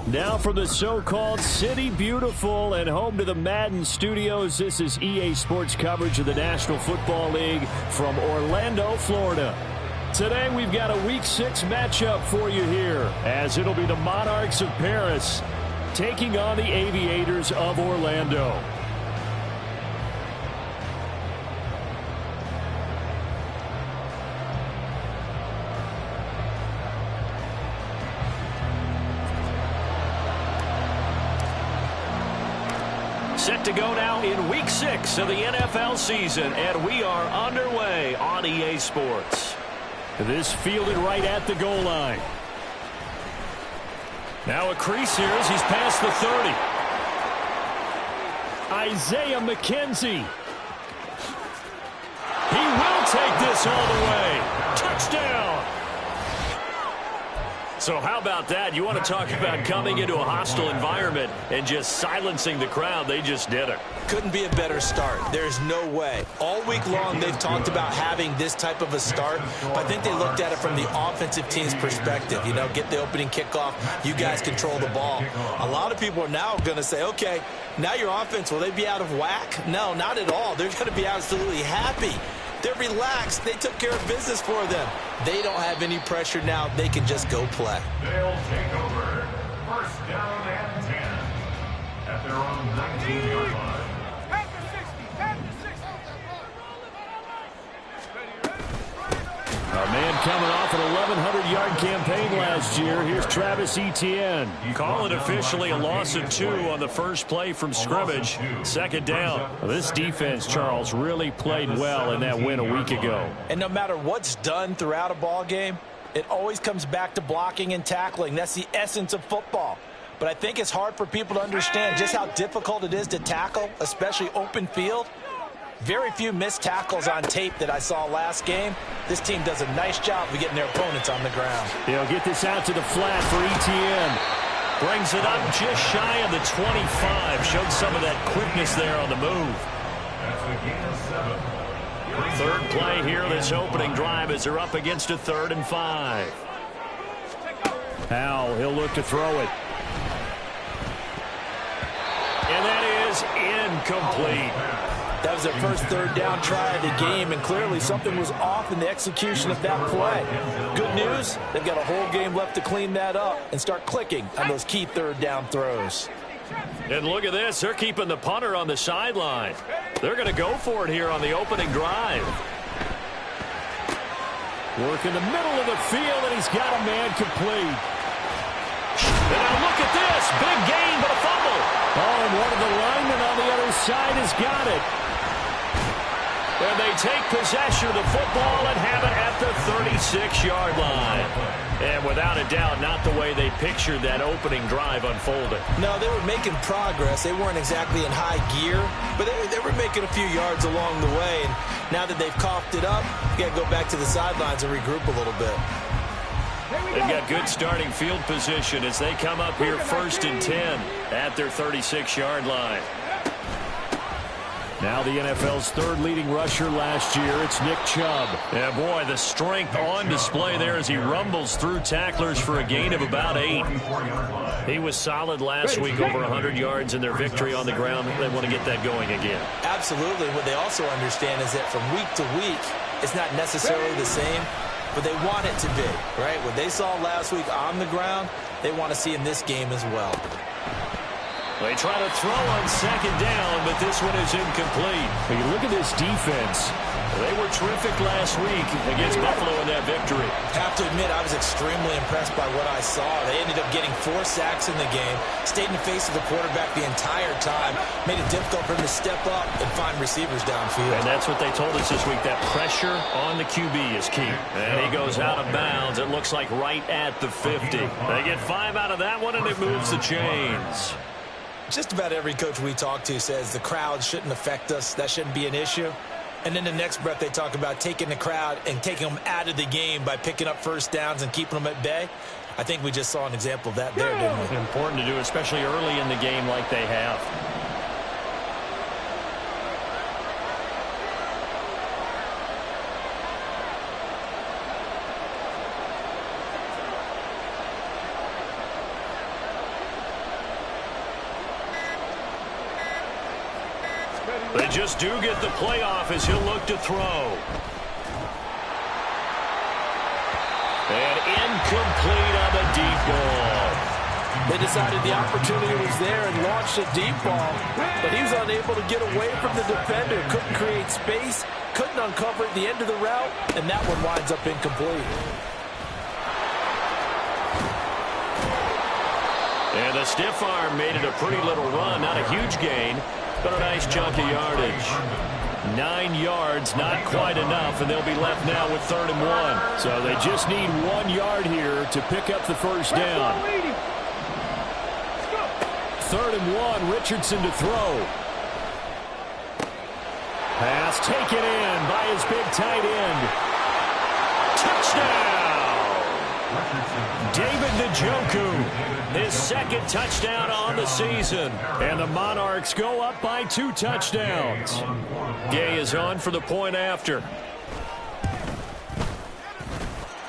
Now from the so-called City Beautiful and home to the Madden studios, this is EA Sports coverage of the National Football League from Orlando, Florida. Today we've got a Week 6 matchup for you here, as it'll be the Monarchs of Paris taking on the Aviators of Orlando. Set to go now in Week 6 of the NFL season, and we are underway on EA Sports. This fielded right at the goal line. Now a crease here as he's past the 30. Isaiah McKenzie. He will take this all the way. Touchdown. So how about that? You want to talk about coming into a hostile environment and just silencing the crowd. They just did it. Couldn't be a better start. There's no way. All week long they've talked about having this type of a start, but I think they looked at it from the offensive team's perspective. You know, get the opening kickoff. You guys control the ball. A lot of people are now going to say, okay, now your offense, will they be out of whack? No, not at all. They're going to be absolutely happy. They're relaxed. They took care of business for them. They don't have any pressure now. They can just go play. They'll take over. First down and 10 at their own 19-yard line. A man coming off an 1,100-yard campaign last year. Here's Travis Etienne. Call it officially a loss of 2 on the first play from scrimmage. Second down. Well, this defense, Charles, really played well in that win a week ago. And no matter what's done throughout a ball game, it always comes back to blocking and tackling. That's the essence of football. But I think it's hard for people to understand just how difficult it is to tackle, especially open field. Very few missed tackles on tape that I saw last game. This team does a nice job of getting their opponents on the ground. They'll get this out to the flat for Etienne. Brings it up just shy of the 25. Showed some of that quickness there on the move. Third play here, this opening drive as they're up against a 3rd and 5. Howell, he'll look to throw it. And that is incomplete. That was their first 3rd down try of the game, and clearly something was off in the execution of that play. Good news, they've got a whole game left to clean that up and start clicking on those key 3rd down throws. And look at this. They're keeping the punter on the sideline. They're going to go for it here on the opening drive. Work in the middle of the field, and he's got a man complete. And now look at this. Big gain, but a fumble. Oh, and one of the linemen on the other side has got it. And they take possession of the football and have it at the 36-yard line. And without a doubt, not the way they pictured that opening drive unfolding. No, they were making progress. They weren't exactly in high gear, but they were making a few yards along the way. And now that they've coughed it up, you got to go back to the sidelines and regroup a little bit. They've got good starting field position as they come up here 1st and 10 at their 36-yard line. Now the NFL's 3rd leading rusher last year, it's Nick Chubb. Yeah, boy, the strength on display there as he rumbles through tacklers for a gain of about 8. He was solid last week, over 100 yards in their victory on the ground. They want to get that going again. Absolutely. What they also understand is that from week to week, it's not necessarily the same, but they want it to be, right? What they saw last week on the ground, they want to see in this game as well. They try to throw on 2nd down, but this one is incomplete. When you look at this defense, they were terrific last week against Buffalo in that victory. Have to admit, I was extremely impressed by what I saw. They ended up getting 4 sacks in the game, stayed in the face of the quarterback the entire time, made it difficult for him to step up and find receivers downfield. And that's what they told us this week, that pressure on the QB is key. And he goes out of bounds, it looks like right at the 50. They get 5 out of that one, and it moves the chains. Just about every coach we talk to says the crowd shouldn't affect us. That shouldn't be an issue. And then the next breath they talk about taking the crowd and taking them out of the game by picking up 1st downs and keeping them at bay. I think we just saw an example of that there, didn't we? Important to do, especially early in the game like they have. They just do get the playoff as he'll look to throw. And incomplete on the deep ball. They decided the opportunity was there and launched a deep ball, but he was unable to get away from the defender. Couldn't create space, couldn't uncover the end of the route, and that one winds up incomplete. And the stiff arm made it a pretty little run. Not a huge gain, but a nice chunk of yardage. 9 yards, not quite enough, and they'll be left now with 3rd and 1. So they just need 1 yard here to pick up the first down. 3rd and 1, Richardson to throw. Pass taken in by his big tight end. Touchdown! David Njoku, his 2nd touchdown on the season. And the Monarchs go up by 2 touchdowns. Gay is on for the point after.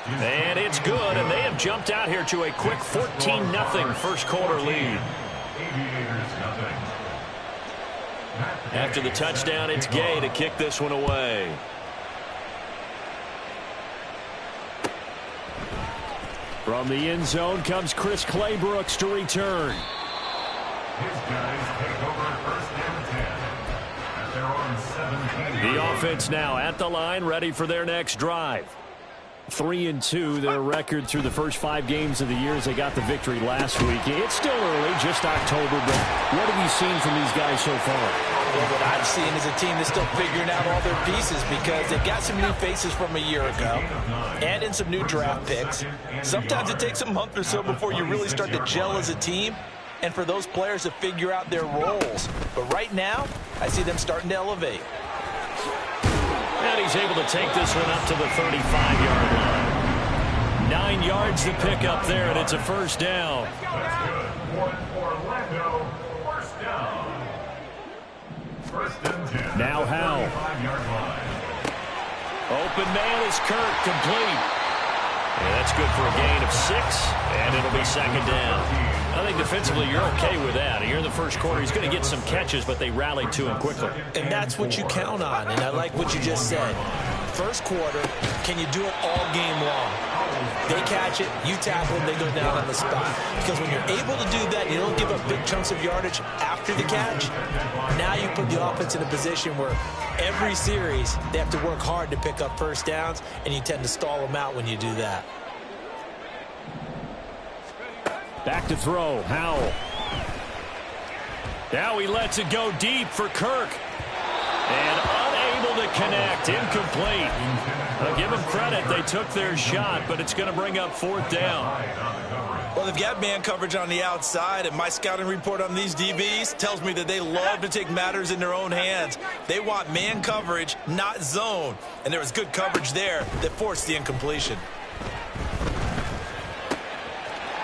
And it's good, and they have jumped out here to a quick 14-0 first quarter lead. After the touchdown, it's Gay to kick this one away. From the end zone comes Chris Claybrooks to return. His guys take over 1st and 10 at their own 17. The offense now at the line, ready for their next drive. 3-2, their record through the first 5 games of the year as they got the victory last week. It's still early, just October, but what have you seen from these guys so far? Well, what I've seen is a team that's still figuring out all their pieces because they've got some new faces from a year ago and in some new draft picks. Sometimes it takes a month or so before you really start to gel as a team and for those players to figure out their roles. But right now, I see them starting to elevate. And he's able to take this one up to the 35-yard line. 9 yards to pick up there, and it's a first down. That's good. Orlando, first down. 1st and 10. Now Howell. 5-yard line. Open man is Kirk, complete. Yeah, that's good for a gain of 6, and it'll be 2nd down. I think defensively you're okay with that. You're in the first quarter. He's going to get some catches, but they rallied to him quickly. And that's what you count on, and I like what you just said. First quarter, can you do it all game long? They catch it, you tackle them, they go down on the spot. Because when you're able to do that, you don't give up big chunks of yardage after the catch. Now you put the offense in a position where every series they have to work hard to pick up first downs, and you tend to stall them out when you do that. Back to throw, Howell. Now he lets it go deep for Kirk. And unable to connect, incomplete. I'll give them credit, they took their shot, but it's going to bring up 4th down. Well, they've got man coverage on the outside, and my scouting report on these DBs tells me that they love to take matters in their own hands. They want man coverage, not zone. And there was good coverage there that forced the incompletion.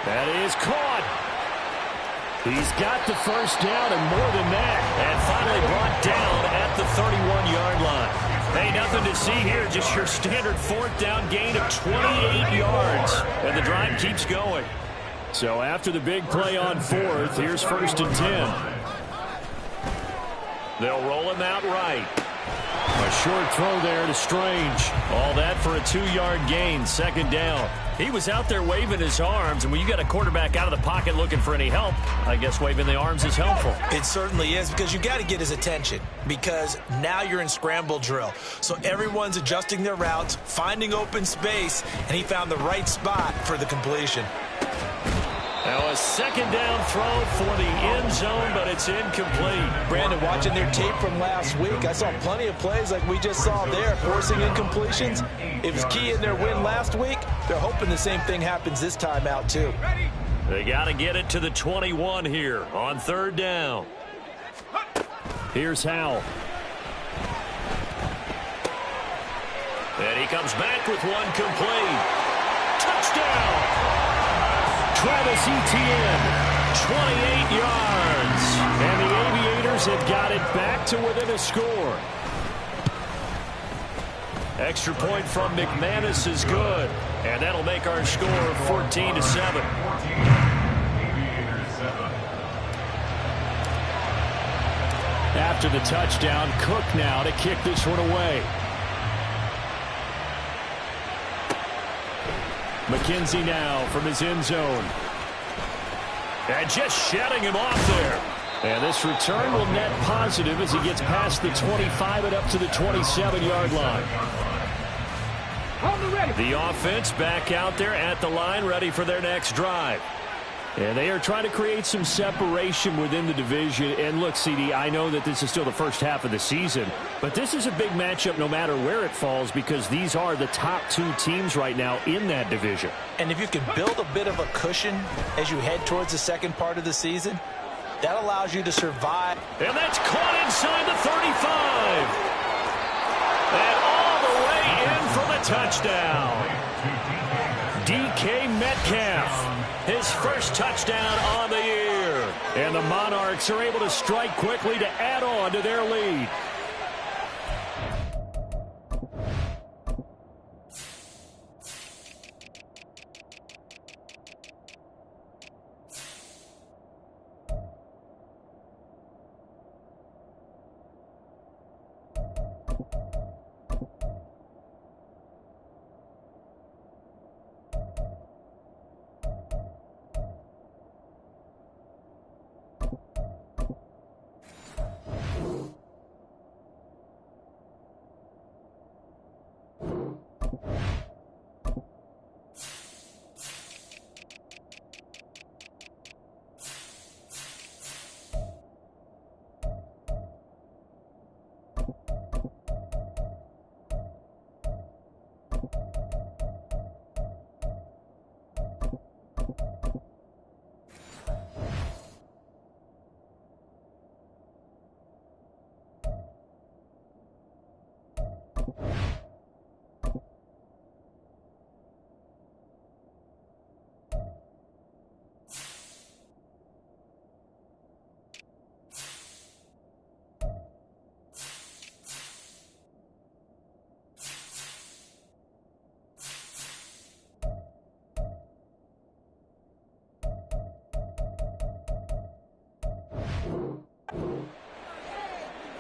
That is caught. He's got the first down and more than that. And finally brought down at the 31-yard line. Hey, nothing to see here. Just your standard 4th down gain of 28 yards. And the drive keeps going. So after the big play on 4th, here's 1st and 10. They'll roll him out right. A short throw there to Strange. All that for a 2-yard gain, 2nd down. He was out there waving his arms, and when you got a quarterback out of the pocket looking for any help, I guess waving the arms is helpful. It certainly is, because you got to get his attention, because now you're in scramble drill. So everyone's adjusting their routes, finding open space, and he found the right spot for the completion. Now a 2nd down throw for the end zone, but it's incomplete. Brandon, watching their tape from last week, I saw plenty of plays like we just saw there, forcing incompletions. It was key in their win last week. They're hoping the same thing happens this time out, too. They got to get it to the 21 here on 3rd down. Here's Howell. And he comes back with one complete. Touchdown! Travis Etienne, 28 yards. And the Aviators have got it back to within a score. Extra point from McManus is good. And that'll make our score 14-7. After the touchdown, Cook now to kick this one away. McKenzie now from his end zone. And just shedding him off there. And this return will net positive as he gets past the 25 and up to the 27-yard line. The offense back out there at the line, ready for their next drive. And they are trying to create some separation within the division. And look, CD, I know that this is still the first half of the season, but this is a big matchup no matter where it falls because these are the top two teams right now in that division. And if you can build a bit of a cushion as you head towards the second part of the season, that allows you to survive. And that's caught inside the 35. And all the way in for the touchdown. DK Metcalf, his first touchdown on the year. And the Monarchs are able to strike quickly to add on to their lead.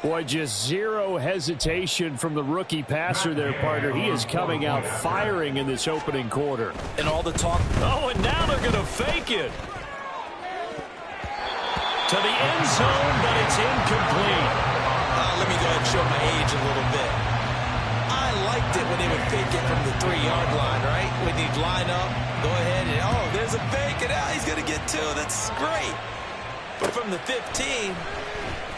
Boy, just zero hesitation from the rookie passer there, partner. He is coming out firing in this opening quarter. And all the talk. Oh, and now they're going to fake it. To the end zone, but it's incomplete. Let me go ahead and show my age a little bit. I liked it when they would fake it from the 3-yard line, right? When you'd line up, go ahead and, oh, there's a fake, and he's going to get two. That's great. But from the 15...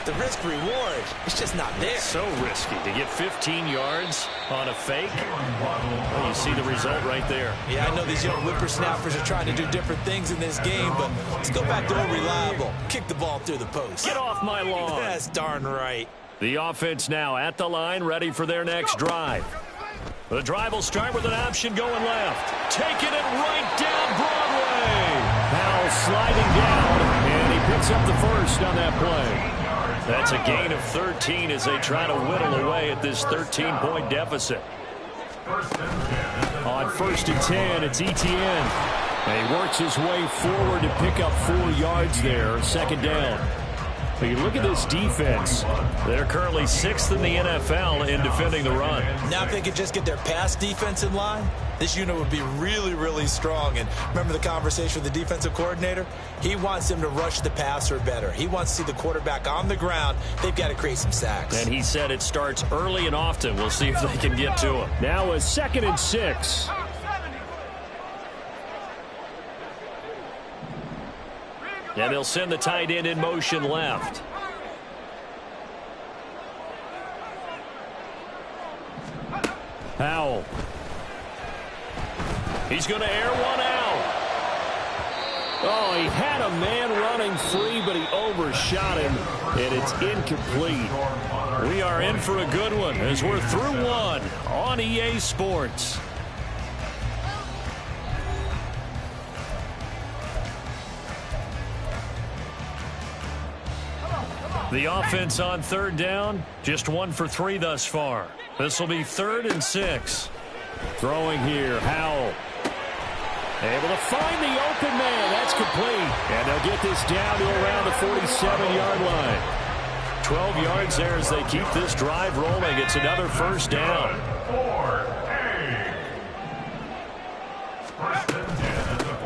the risk-reward, it's just not there. So risky to get 15 yards on a fake. Well, you see the result right there. Yeah, I know these young whippersnappers are trying to do different things in this game, but let's go back to old reliable. Kick the ball through the post. Get off my lawn. That's darn right. The offense now at the line, ready for their next drive. The drive will start with an option going left. Taking it right down Broadway. Powell sliding down, and he picks up the first on that play. That's a gain of 13 as they try to whittle away at this 13-point deficit. On 1st and 10, it's Etienne. And he works his way forward to pick up 4 yards there, second down. But you look at this defense. They're currently 6th in the NFL in defending the run. Now if they could just get their pass defense in line, this unit would be really, really strong. And remember the conversation with the defensive coordinator? He wants them to rush the passer better. He wants to see the quarterback on the ground. They've got to create some sacks. And he said it starts early and often. We'll see if they can get to him. Now a 2nd and 6. And they'll send the tight end in motion left. Powell. He's going to air one out. Oh, he had a man running free, but he overshot him, and it's incomplete. We are in for a good one as we're through one on EA Sports. The offense on 3rd down, just 1 for 3 thus far. This will be 3rd and 6. Throwing here, Howell. Able to find the open man. That's complete. And they'll get this down to around the 47-yard line. 12 yards there as they keep this drive rolling. It's another first down.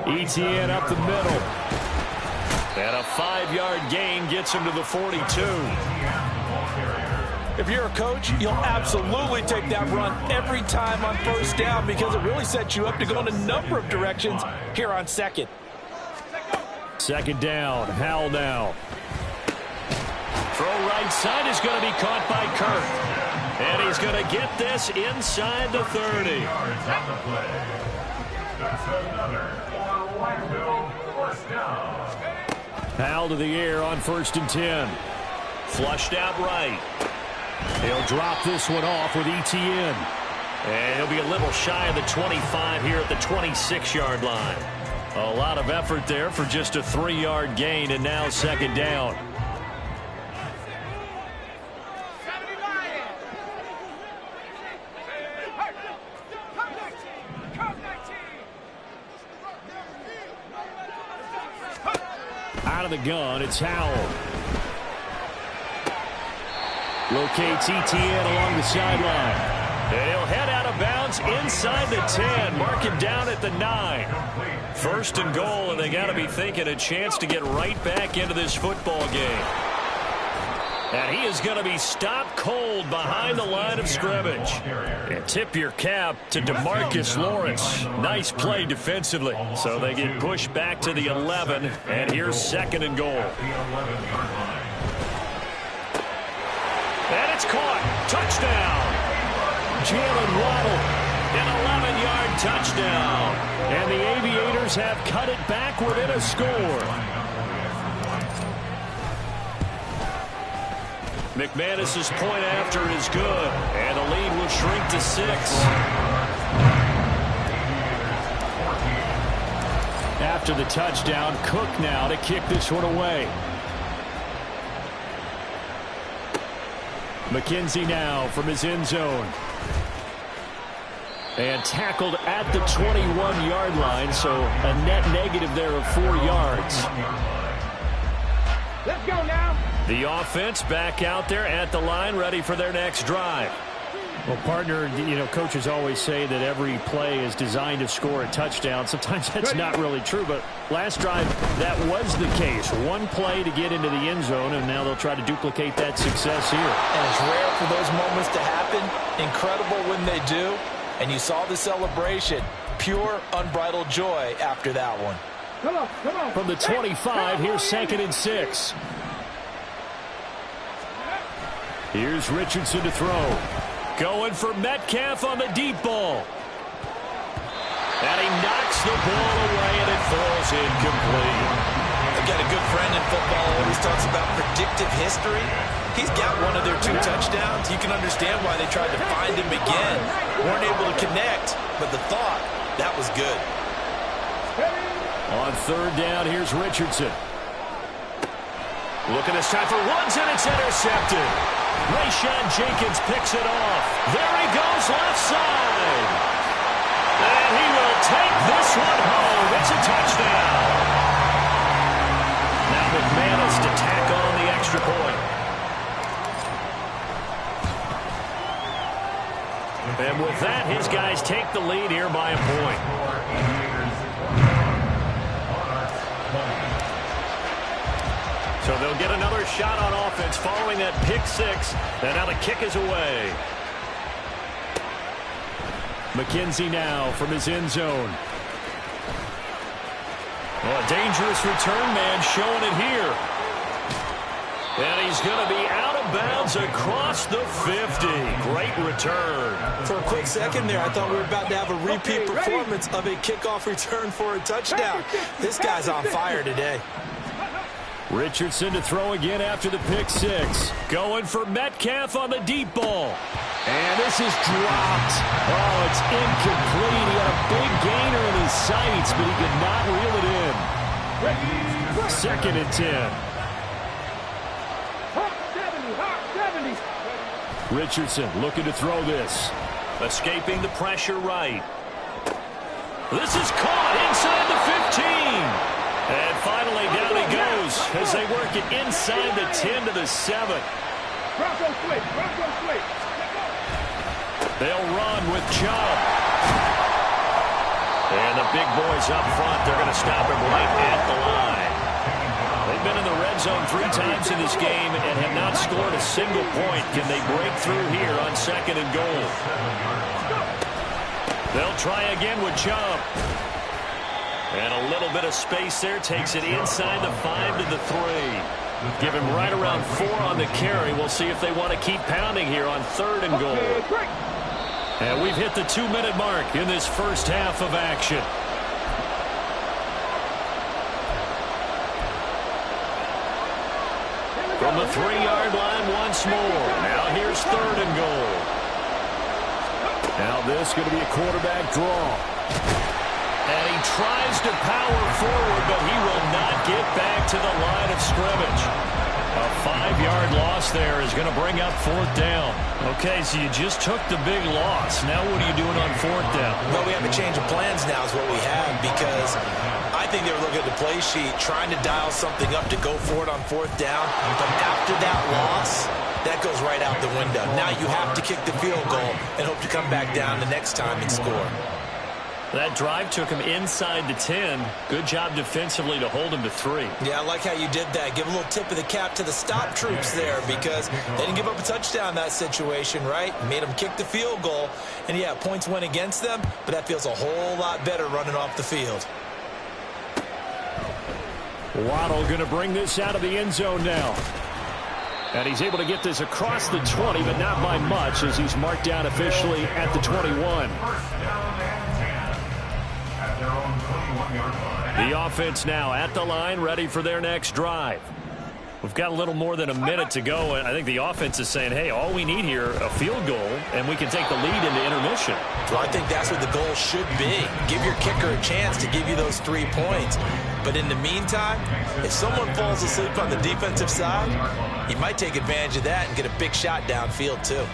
Etienne up the middle. And a 5-yard gain gets him to the 42. If you're a coach, you'll absolutely take that run every time on first down because it really sets you up to go in a number of directions here on second. Second down, Howell now. Throw right side is going to be caught by Kirk. And he's going to get this inside the 30. That's another Orlando first down. Howell to the air on 1st and 10. Flushed out right. He'll drop this one off with Etienne. And he'll be a little shy of the 25 here at the 26-yard line. A lot of effort there for just a 3-yard gain, and now second down. Out of the gun, it's Howell. Locates Etienne along the sideline. And he'll head out of bounds inside the 10. Mark him down at the 9. 1st and goal, and they got to be thinking a chance to get right back into this football game. And he is going to be stopped cold behind the line of scrimmage. And tip your cap to DeMarcus Lawrence. Nice play defensively. So they get pushed back to the 11, and here's 2nd and goal. And it's caught. Touchdown. Jalen Waddle, an 11-yard touchdown. And the Aviators have cut it back within a score. McManus's point after is good. And the lead will shrink to 6. After the touchdown, Cook now to kick this one away. McKenzie now from his end zone. And tackled at the 21-yard line, so a net negative there of 4 yards. Let's go now. The offense back out there at the line, ready for their next drive. Well, partner, you know, coaches always say that every play is designed to score a touchdown. Sometimes that's not really true, but last drive, that was the case. One play to get into the end zone, and now they'll try to duplicate that success here. And it's rare for those moments to happen. Incredible when they do. And you saw the celebration. Pure, unbridled joy after that one. Come on, come on. From the 25, here's 2nd and 6. Here's Richardson to throw. Going for Metcalf on the deep ball. And he knocks the ball away, and it falls incomplete. I've got a good friend in football who always talks about predictive history. He's got one of their 2 touchdowns. You can understand why they tried to find him again. Weren't able to connect, but the thought, that was good. On 3rd down, here's Richardson. Looking this time for runs, and it's intercepted. Rayshawn Jenkins picks it off. There he goes, left side. And he will take this one home. It's a touchdown. Now McManus to tack on the extra point. And with that, his guys take the lead here by a point. So they'll get another shot on offense following that pick 6. And now the kick is away. McKenzie now from his end zone. Well, a dangerous return man showing it here. And he's going to be out of bounds across the 50. Great return. For a quick second there, I thought we were about to have a repeat performance of a kickoff return for a touchdown. This guy's on fire today. Richardson to throw again after the pick 6. Going for Metcalf on the deep ball. And this is dropped. Oh, it's incomplete. He had a big gainer in his sights, but he could not reel it in. 2nd and 10. Richardson looking to throw this. Escaping the pressure right. This is caught inside the 15. And finally down he goes as they work it inside the 10 to the 7. They'll run with Chubb. And the big boys up front, they're going to stop him right at the line. They've been in the red zone 3 times in this game and have not scored a single point. Can they break through here on 2nd and goal? They'll try again with Chubb. And a little bit of space there, takes it inside the 5 to the 3. Give him right around 4 on the carry. We'll see if they want to keep pounding here on 3rd and goal. And we've hit the 2-minute mark in this first half of action. From the 3-yard line once more. Now here's 3rd and goal. Now this is going to be a quarterback draw. And he tries to power forward, but he will not get back to the line of scrimmage. A 5-yard loss there is going to bring up 4th down. Okay, so you just took the big loss. Now what are you doing on 4th down? Well, we have a change of plans now is what we have, because I think they were looking at the play sheet, trying to dial something up to go for it on 4th down. But after that loss, that goes right out the window. Now you have to kick the field goal and hope to come back down the next time and score. That drive took him inside the 10. Good job defensively to hold him to 3. Yeah, I like how you did that. Give a little tip of the cap to the stop troops there, because they didn't give up a touchdown in that situation, right? Made them kick the field goal. And, yeah, points went against them, but that feels a whole lot better running off the field. Waddle going to bring this out of the end zone now. And he's able to get this across the 20, but not by much, as he's marked down officially at the 21. The offense now at the line, ready for their next drive. We've got a little more than a minute to go, and I think the offense is saying, hey, all we need here, a field goal, and we can take the lead into intermission. Well, I think that's what the goal should be. Give your kicker a chance to give you those 3 points. But in the meantime, if someone falls asleep on the defensive side, you might take advantage of that and get a big shot downfield, too.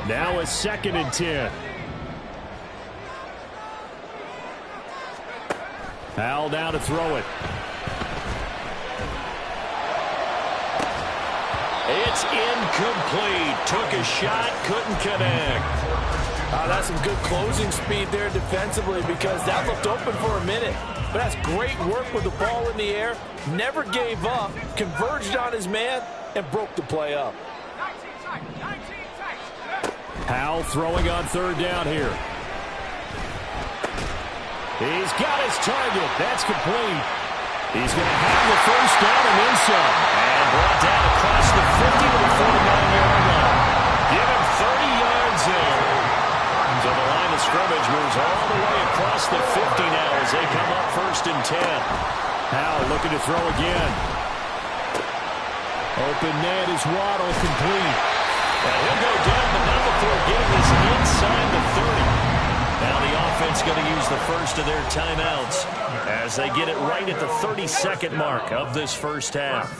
Now a 2nd and 10. Hal down to throw it. It's incomplete. Took a shot, couldn't connect. That's some good closing speed there defensively, because that looked open for a minute. But that's great work with the ball in the air. Never gave up, converged on his man, and broke the play up. Hal throwing on 3rd down here. He's got his target. That's complete. He's going to have the 1st down and then some. And brought down across the 50 to the 49-yard line. Give him 30 yards there. So the line of scrimmage moves all the way across the 50 now as they come up 1st and 10. Hal looking to throw again. Open net is Waddle, complete. And he'll go down, but not before getting this inside the 30. Now the offense going to use the first of their timeouts as they get it right at the 32nd mark of this first half.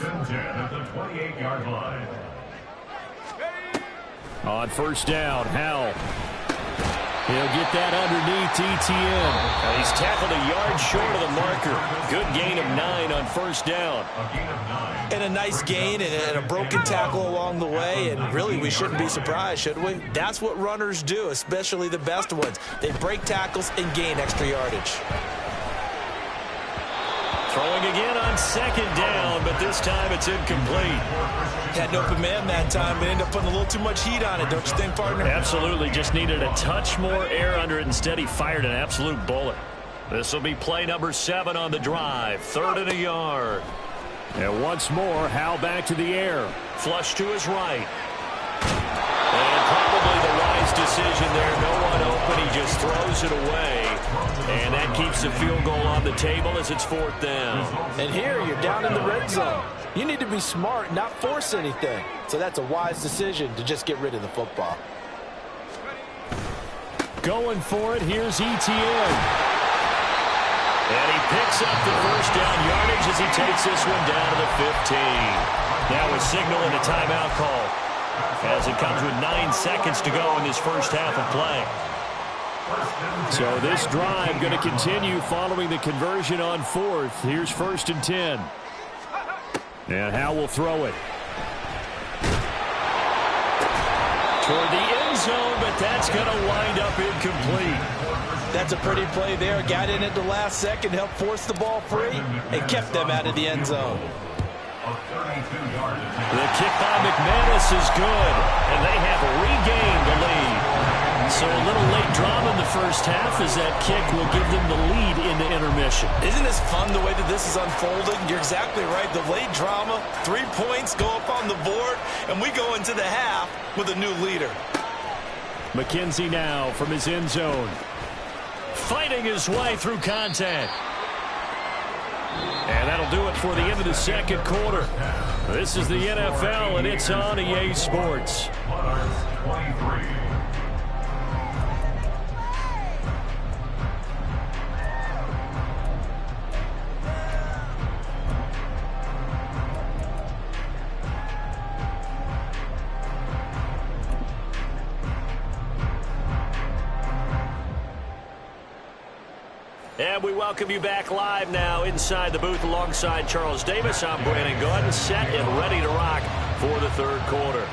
On 1st down, Hal. He'll get that underneath ETN. And he's tackled a yard short of the marker. Good gain of 9 on 1st down. And a nice gain and a broken tackle along the way. And really, we shouldn't be surprised, should we? That's what runners do, especially the best ones. They break tackles and gain extra yardage. Throwing again on 2nd down, but this time it's incomplete. Had an open man that time, but ended up putting a little too much heat on it, don't you think, partner? Absolutely. Just needed a touch more air under it. Instead, he fired an absolute bullet. This will be play number 7 on the drive. 3rd and a yard. And once more, Hal back to the air. Flush to his right. And probably the wise decision there. No one open. He just throws it away. And that keeps the field goal on the table as it's 4th down. And here, you're down in the red zone. You need to be smart, not force anything. So that's a wise decision to just get rid of the football. Going for it, here's ETN. And he picks up the 1st down yardage as he takes this one down to the 15. Now we're signaling a timeout call as it comes with 9 seconds to go in this first half of play. So this drive going to continue following the conversion on 4th. Here's 1st and 10. And Hal will throw it. toward the end zone, but that's going to wind up incomplete. That's a pretty play there. Got in at the last second, helped force the ball free, and kept them out of the end zone. The kick by McManus is good, and they have regained the lead. So a little late drama in the first half as that kick will give them the lead in the intermission. Isn't this fun the way that this is unfolding? You're exactly right. The late drama, 3 points go up on the board, and we go into the half with a new leader. McKenzie now from his end zone. Fighting his way through contact. And that'll do it for the end of the second quarter. This is the NFL, and it's on EA Sports. And we welcome you back live now inside the booth alongside Charles Davis. I'm Brandon Gordon, set and ready to rock for the third quarter.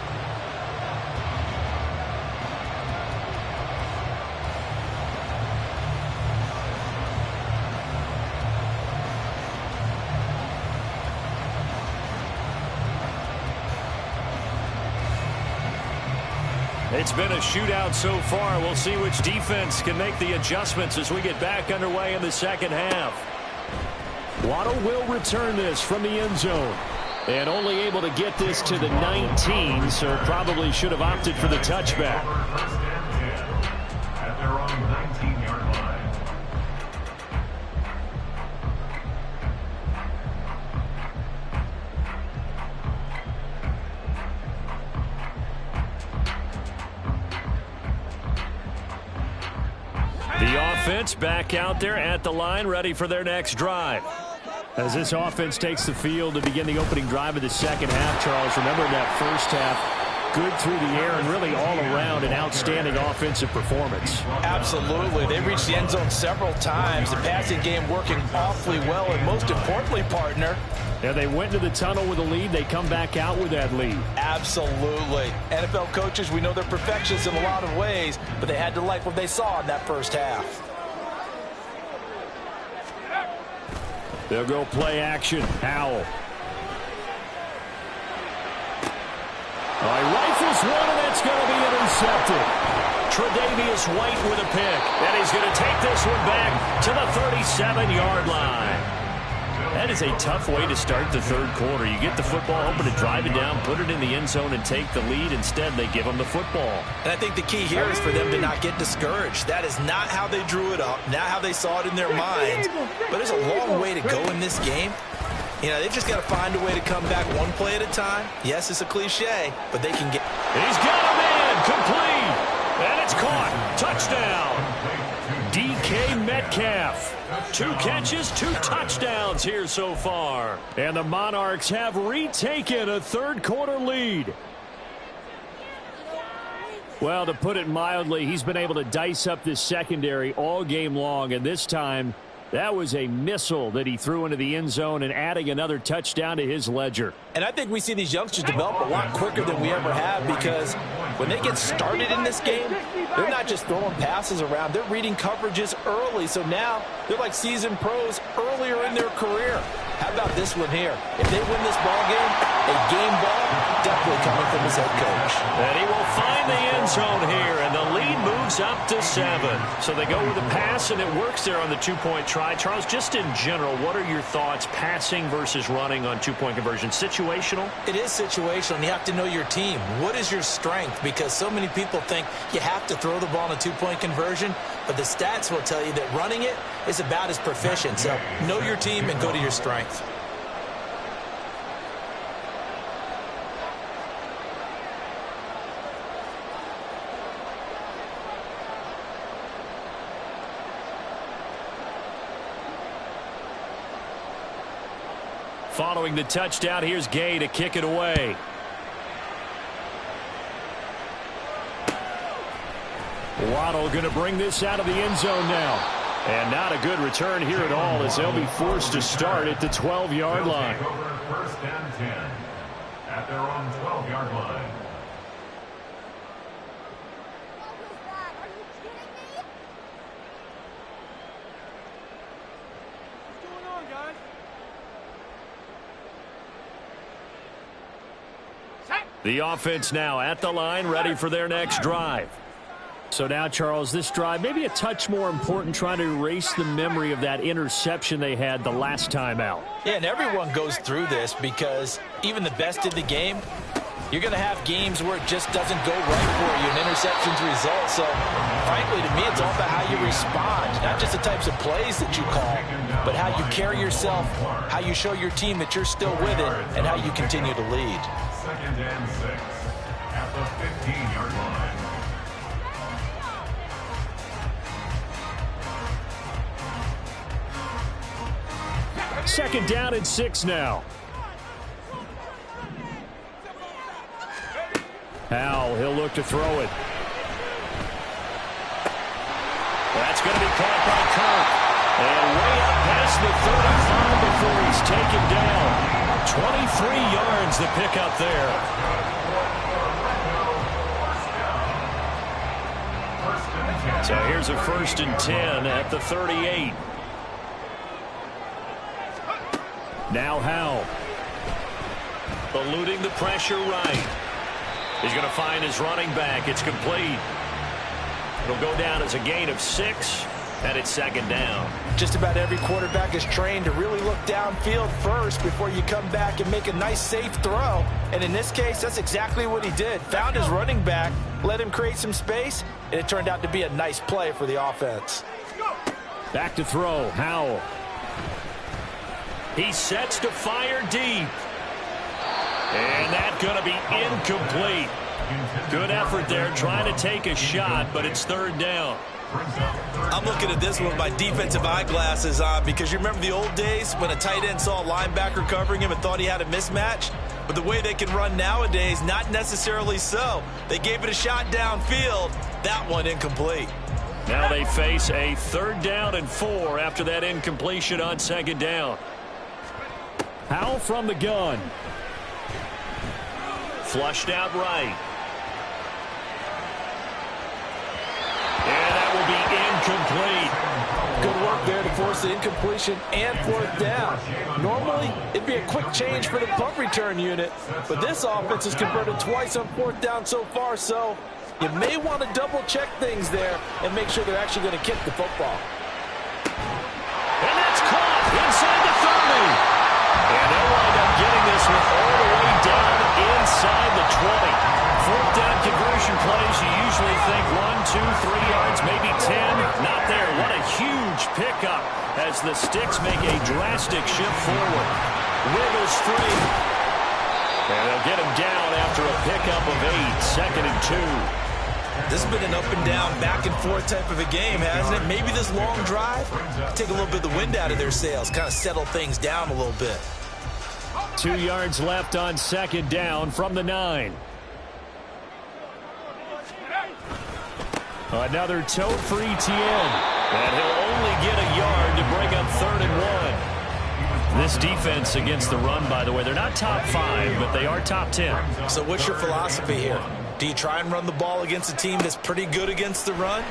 It's been a shootout so far. We'll see which defense can make the adjustments as we get back underway in the second half. Waddle will return this from the end zone. And only able to get this to the 19, so probably should have opted for the touchback. At their own 19-yard line. The offense back out there at the line, ready for their next drive. As this offense takes the field to begin the opening drive of the second half, Charles, remember that first half, good through the air and really all around an outstanding offensive performance. Absolutely. They reached the end zone several times. The passing game working awfully well, and most importantly, partner, and they went to the tunnel with a lead. They come back out with that lead. Absolutely. NFL coaches, we know they're perfectionists in a lot of ways, but they had to like what they saw in that first half. They'll go play action. Howell. Rifles one, and that's going to be intercepted. Tre'Davious White with a pick, and he's going to take this one back to the 37-yard line. That is a tough way to start the third quarter. You get the football open to drive it down, put it in the end zone, and take the lead. Instead, they give them the football. And I think the key here is for them to not get discouraged. That is not how they drew it up, not how they saw it in their minds. But there's a long way to go in this game. You know, they've just got to find a way to come back one play at a time. Yes, it's a cliche, but they can get... He's got a man, complete, and it's caught. Touchdown. DK Metcalf. 2 catches, 2 touchdowns here so far. And the Monarchs have retaken a third quarter lead. Well, to put it mildly, he's been able to dice up this secondary all game long, and this time that was a missile that he threw into the end zone and adding another touchdown to his ledger. And I think we see these youngsters develop a lot quicker than we ever have, because when they get started in this game, they're not just throwing passes around. They're reading coverages early. So now they're like seasoned pros earlier in their career. How about this one here? If they win this ball game, a game ball definitely coming from his head coach. And he will find the end zone here, and the lead moves up to 7. So they go with a pass, and it works there on the 2-point try. Charles, just in general, what are your thoughts passing versus running on 2-point conversion? Situational? It is situational, and you have to know your team. What is your strength? Because so many people think you have to throw the ball in a 2-point conversion, but the stats will tell you that running it is about as proficient. So know your team and go to your strength. Following the touchdown, here's Gay to kick it away. Waddle going to bring this out of the end zone now. And not a good return here at all, as they'll be forced to start at the 12-yard line. First and 10 at their own 12-yard line. The offense now at the line, ready for their next drive. So now, Charles, this drive maybe a touch more important, trying to erase the memory of that interception they had the last time out. Yeah, and everyone goes through this because even the best in the game, you're going to have games where it just doesn't go right for you, and interceptions result. So, frankly, to me, it's all about how you respond, not just the types of plays that you call, but how you carry yourself, how you show your team that you're still with it, and how you continue to lead. 2nd and 6 at the 15-yard line. Second down and 6 now. Howell, he'll look to throw it. That's going to be caught by Kirk. And way up past the 35 before he's taken down. 23 yards the pickup there. So here's a 1st and 10 at the 38. Now Howell. Eluding the pressure right. He's going to find his running back. It's complete. It'll go down as a gain of 6, and it's 2nd down. Just about every quarterback is trained to really look downfield first before you come back and make a nice, safe throw. And in this case, that's exactly what he did. Found his running back, let him create some space, and it turned out to be a nice play for the offense. Back to throw, Howell. He sets to fire deep. And that's going to be incomplete. Good effort there trying to take a shot, but it's 3rd down. I'm looking at this with my defensive eyeglasses on because you remember the old days when a tight end saw a linebacker covering him and thought he had a mismatch? But the way they can run nowadays, not necessarily so. They gave it a shot downfield. That one incomplete. Now they face a 3rd down and 4 after that incompletion on 2nd down. Howell from the gun. Flushed out right. And that will be incomplete. Good work there to force the incompletion and 4th down. Normally, it'd be a quick change for the punt return unit, but this offense has converted twice on 4th down so far, so you may want to double-check things there and make sure they're actually going to kick the football. And that's caught inside the 30. And they'll wind up getting this one all the way down inside the 20. 4th down conversion plays, you usually think 1, 2, 3 yards, maybe 10. Not there. What a huge pickup as the Sticks make a drastic shift forward. Wiggles free. And they'll get him down after a pickup of 8. 2nd and 2. This has been an up and down, back and forth type of a game, hasn't it? Maybe this long drive, take a little bit of the wind out of their sails, kind of settle things down a little bit. 2 yards left on 2nd down from the 9. Another tote for ETN. And he'll only get a yard to bring up 3rd and 1. This defense against the run, by the way, they're not top 5, but they are top 10. So what's your philosophy here? Do you try and run the ball against a team that's pretty good against the run?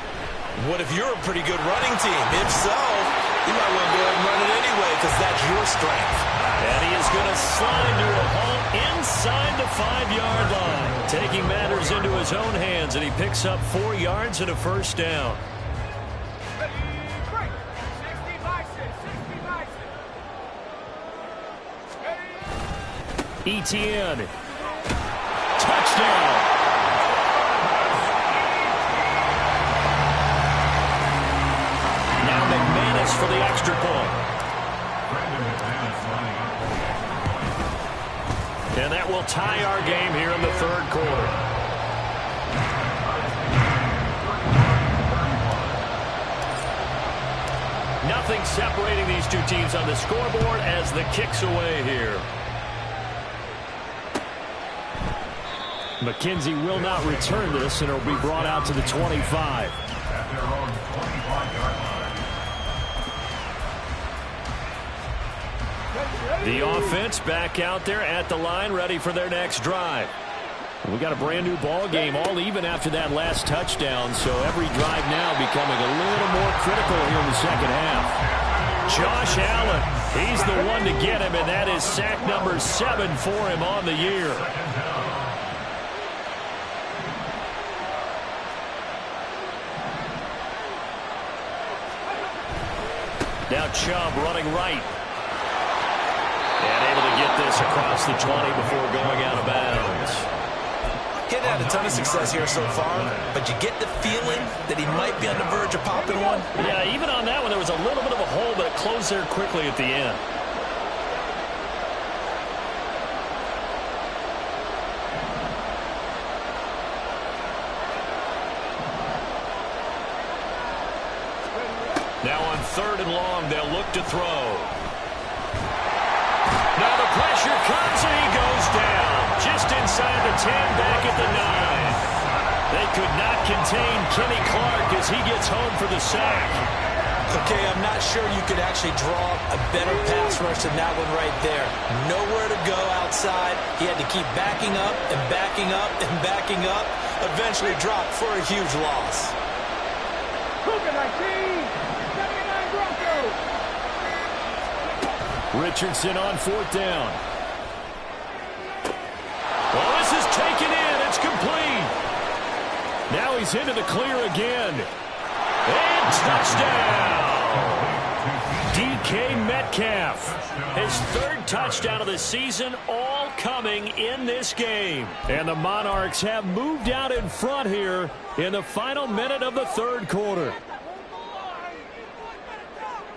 What if you're a pretty good running team? If so, you might want to go ahead and run it anyway because that's your strength. And he is going to slide to a halt inside the 5-yard line. Taking matters into his own hands, and he picks up 4 yards and a 1st down. ETN. Touchdown. Now McManus for the extra point. And that will tie our game here in the 3rd quarter. Nothing separating these two teams on the scoreboard as the kick's away here. McKenzie will not return this, and it'll be brought out to the 25. At their own 25-yard line. The offense back out there at the line, ready for their next drive. We got a brand new ball game, all even after that last touchdown, so every drive now becoming a little more critical here in the 2nd half. Josh Allen, he's the one to get him, and that is sack number 7 for him on the year. Now Chubb running right. And able to get this across the 20 before going out of bounds. He's had a ton of success here so far, but you get the feeling that he might be on the verge of popping one. Yeah, even on that one, there was a little bit of a hole, but it closed there quickly at the end. Now on 3rd and long, they'll look to throw. Now the pressure comes and he goes down. Just inside the 10, back at the 9. They could not contain Kenny Clark as he gets home for the sack. Okay, I'm not sure you could actually draw a better pass rush than that one right there. Nowhere to go outside. He had to keep backing up and backing up and backing up. Eventually dropped for a huge loss. Richardson on 4th down. Well, this is taken in. It's complete. Now he's into the clear again. And touchdown. DK Metcalf. His 3rd touchdown of the season, all coming in this game. And the Monarchs have moved out in front here in the final minute of the 3rd quarter.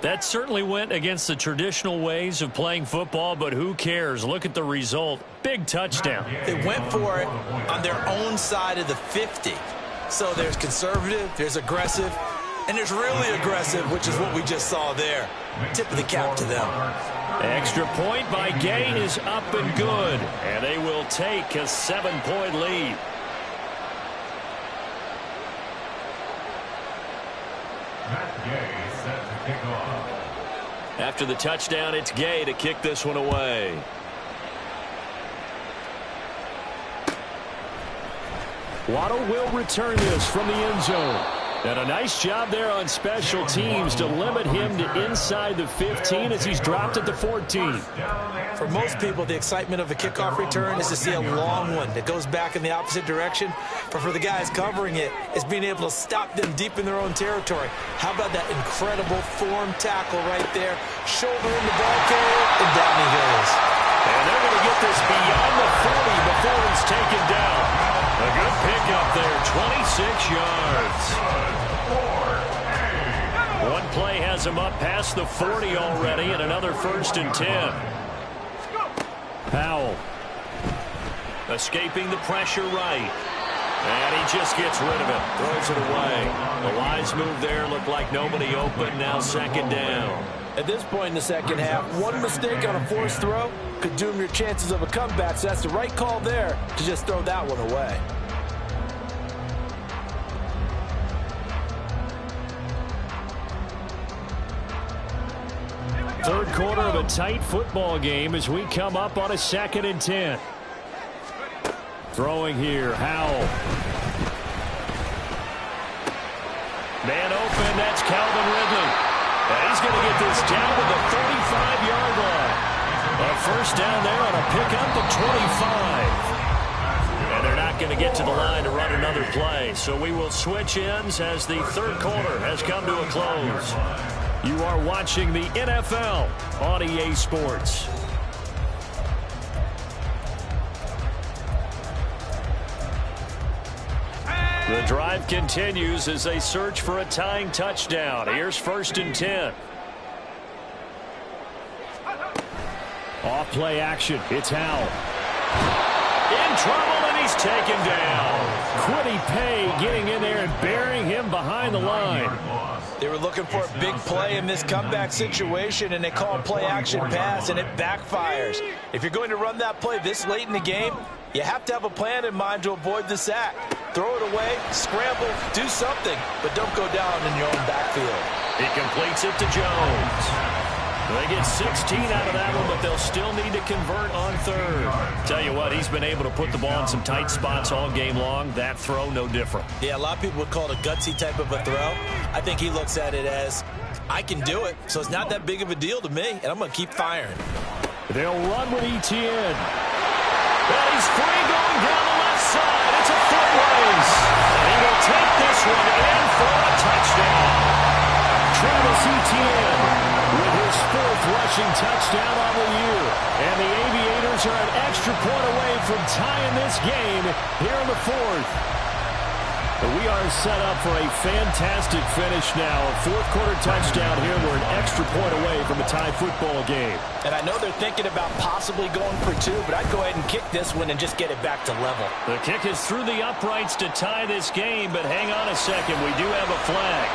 That certainly went against the traditional ways of playing football, but who cares? Look at the result. Big touchdown. They went for it on their own side of the 50. So there's conservative, there's aggressive, and there's really aggressive, which is what we just saw there. Tip of the cap to them. Extra point by Gay is up and good. And they will take a 7-point lead. Matt Gay set to kick off. After the touchdown, it's Gay to kick this one away. Waddle will return this from the end zone. And a nice job there on special teams to limit him to inside the 15 as he's dropped at the 14. For most people, the excitement of a kickoff return is to see a long one that goes back in the opposite direction. But for the guys covering it, it's being able to stop them deep in their own territory. How about that incredible form tackle right there? Shoulder in the ball carrier, and down he goes. And they're going to get this beyond the 40 before he's taken down. A good pickup there, 26 yards. One play has him up past the 40 already, and another 1st and 10. Powell. Escaping the pressure right. And he just gets rid of it. Throws it away. The wise move there. Looked like nobody open. Now 2nd down. At this point in the 2nd half, one mistake on a forced throw could doom your chances of a comeback. So that's the right call there to just throw that one away. Third quarter of a tight football game as we come up on a 2nd and 10. Throwing here, Howell. Man open, that's Calvin Ridley. And he's going to get this down to the 35-yard line. A 1st down there on a pickup at 25. And they're not going to get to the line to run another play. So we will switch ends as the 3rd quarter has come to a close. You are watching the NFL on EA Sports. The drive continues as they search for a tying touchdown. Here's 1st and 10. Off play action. It's Howell. In trouble, and he's taken down. Quiddy Pay getting in there and burying him behind the line. They were looking for a big play in this comeback situation, and they call a play-action pass, and it backfires. If you're going to run that play this late in the game, you have to have a plan in mind to avoid the sack. Throw it away, scramble, do something, but don't go down in your own backfield. He completes it to Jones. They get 16 out of that one, but they'll still need to convert on 3rd. Tell you what, he's been able to put the ball in some tight spots all game long. That throw, no different. Yeah, a lot of people would call it a gutsy type of a throw. I think he looks at it as, I can do it, so it's not that big of a deal to me, and I'm going to keep firing. They'll run with Etienne. Well, he's free going down the left side. It's a foot race. And he will take this one in for a touchdown. Travis Etienne. rushing touchdown on the year. And the Aviators are an extra point away from tying this game here in the fourth. We are set up for a fantastic finish now. A fourth-quarter touchdown here. We're an extra point away from a tie football game. And I know they're thinking about possibly going for two, but I'd go ahead and kick this one and just get it back to level. The kick is through the uprights to tie this game, but hang on a second. We do have a flag.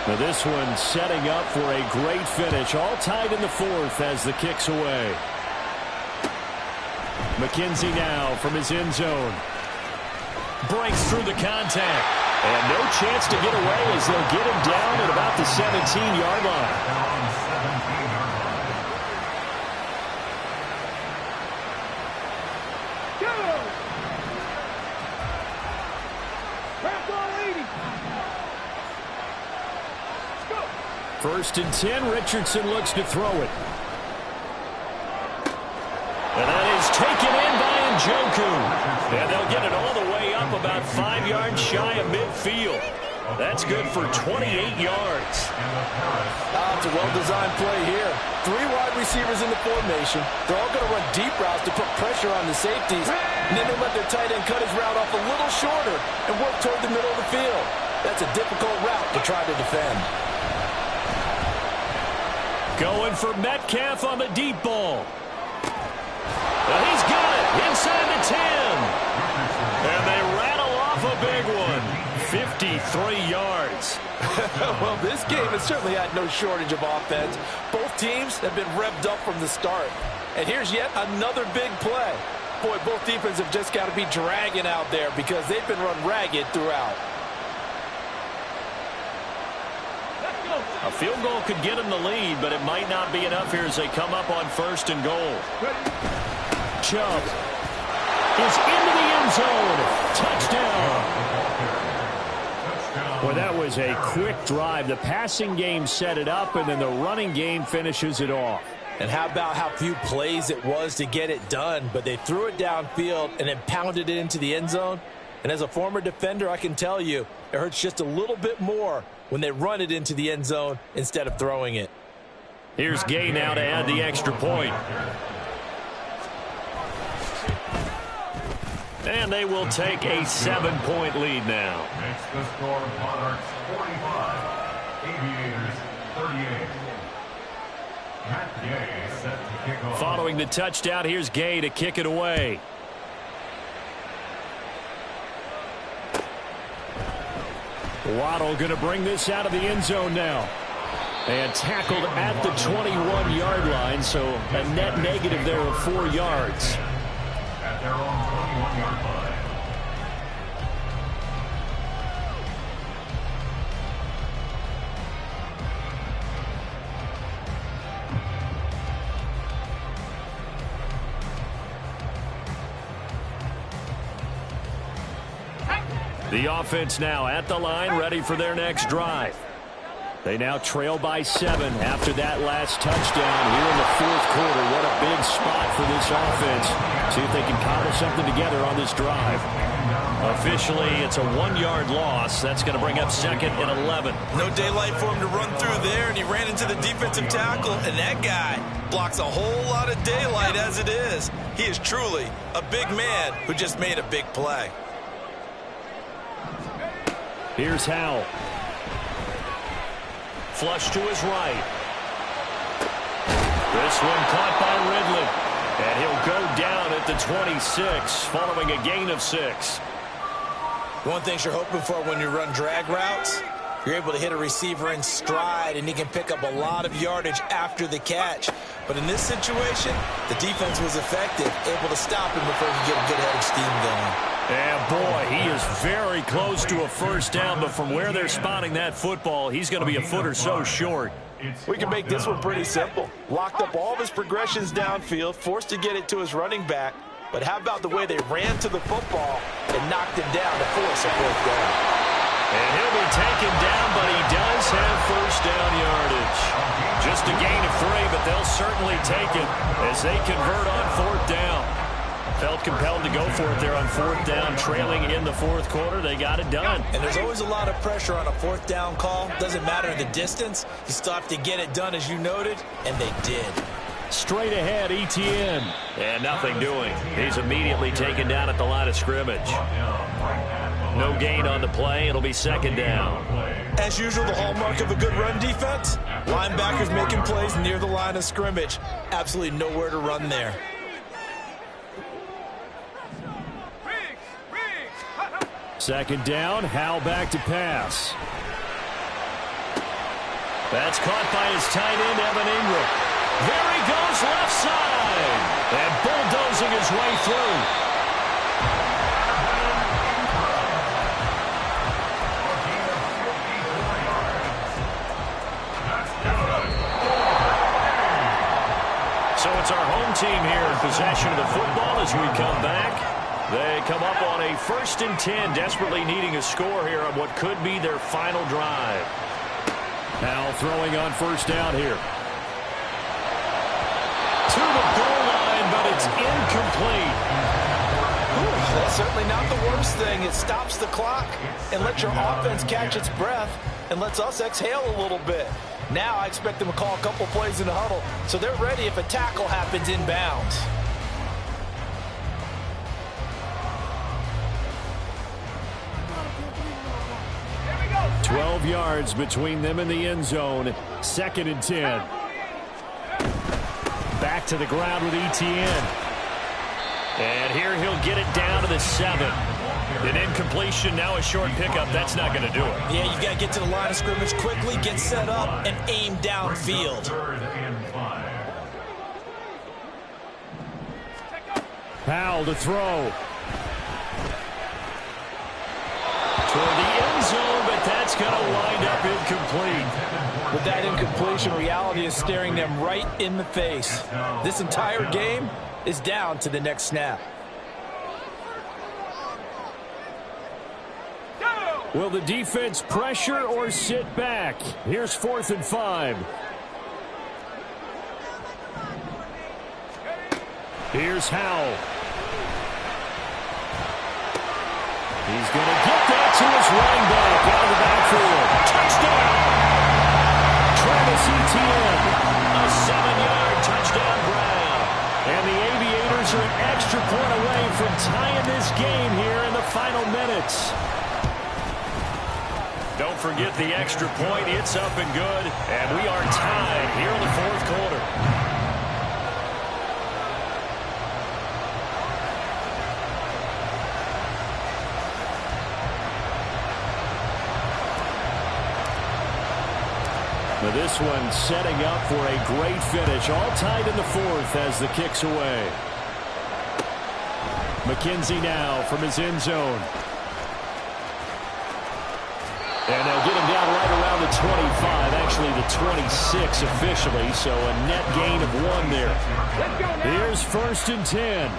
Now this one setting up for a great finish. All tied in the fourth as the kick's away. McKenzie now from his end zone. Breaks through the contact. And no chance to get away as they'll get him down at about the 17-yard line. First and 10, Richardson looks to throw it. And that is taken in by Njoku. And they'll get it all the way up about 5 yards shy of midfield. That's good for 28 yards. It's a well-designed play here. 3 wide receivers in the formation. They're all going to run deep routes to put pressure on the safeties. And then they let their tight end cut his route off a little shorter and work toward the middle of the field. That's a difficult route to try to defend. Going for Metcalf on the deep ball. And he's got it inside the 10. And they rattle off a big one. 53 yards. Well, this game has certainly had no shortage of offense. Both teams have been revved up from the start. And here's yet another big play. Boy, both defenses have just got to be dragging out there because they've been run ragged throughout. A field goal could get them the lead, but it might not be enough here as they come up on first and goal. Chubb is into the end zone. Touchdown. Well, that was a quick drive. The passing game set it up, and then the running game finishes it off. And how about how few plays it was to get it done, but they threw it downfield and then pounded it into the end zone. And as a former defender, I can tell you, it hurts just a little bit more when they run it into the end zone instead of throwing it. Here's Gay now to add the extra point. And they will take a 7-point lead now. Makes the score Monarchs 45, Aviators 38. Matt Gay set to kick off. Following the touchdown, here's Gay to kick it away. Waddle going to bring this out of the end zone now. And tackled at the 21-yard line, so a net negative there of 4 yards. At their own 21-yard line. The offense now at the line, ready for their next drive. They now trail by 7 after that last touchdown here in the fourth quarter. What a big spot for this offense. See if they can cobble something together on this drive. Officially, it's a 1-yard loss. That's going to bring up second and 11. No daylight for him to run through there, and he ran into the defensive tackle, and that guy blocks a whole lot of daylight as it is. He is truly a big man who just made a big play. Here's Howell. Flush to his right. This one caught by Ridley. And he'll go down at the 26 following a gain of 6. One thing you're hoping for when you run drag routes, you're able to hit a receiver in stride, and he can pick up a lot of yardage after the catch. But in this situation, the defense was effective, able to stop him before he could get a good head of steam going. And boy, he is very close to a first down, but from where they're spotting that football, he's going to be a foot or so short. We can make this one pretty simple. Locked up all of his progressions downfield, forced to get it to his running back. But how about the way they ran to the football and knocked him down to force a fourth down? And he'll be taken down, but he does have first down yardage. Just a certainly take it as they convert on 4th down. Felt compelled to go for it there on 4th down, trailing in the 4th quarter. They got it done. And there's always a lot of pressure on a 4th down call. Doesn't matter the distance. You still have to get it done, as you noted, and they did. Straight ahead, ETN. And nothing doing. He's immediately taken down at the line of scrimmage. No gain on the play. It'll be 2nd down. As usual, the hallmark of a good run defense, linebackers making plays near the line of scrimmage. Absolutely nowhere to run there. 2nd down, Howell back to pass. That's caught by his tight end, Evan Ingram. There he goes, left side. And bulldozing his way through. So it's our home team here in possession of the football as we come back. They come up on a 1st and 10, desperately needing a score here on what could be their final drive. Howell throwing on 1st down here. To the goal line, but it's incomplete. That's certainly not the worst thing. It stops the clock and lets your offense catch its breath and lets us exhale a little bit. Now I expect them to call a couple plays in the huddle, so they're ready if a tackle happens inbounds. 12 yards between them and the end zone. 2nd and 10. Back to the ground with ETN. And here he'll get it down to the 7. An incompletion, now a short pickup. That's not going to do it. Yeah, you've got to get to the line of scrimmage quickly, get set up, and aim downfield. 3rd and 5. Howell to throw. Toward the end zone, but that's going to wind up incomplete. With that incompletion, reality is staring them right in the face. This entire game is down to the next snap. Will the defense pressure or sit back? Here's 4th and 5. Here's Howell. He's going to get that to his running back out of the backfield. Touchdown! Travis Etienne. A 7-yard touchdown grab. And the Aviators are an extra point away from tying this game here in the final minutes. Don't forget the extra point. It's up and good. And we are tied here in the 4th quarter. Now this one setting up for a great finish. All tied in the 4th as the kick's away. McKenzie now from his end zone. And they'll get him down right around the 25, actually the 26 officially, so a net gain of 1 there. Here's 1st and 10.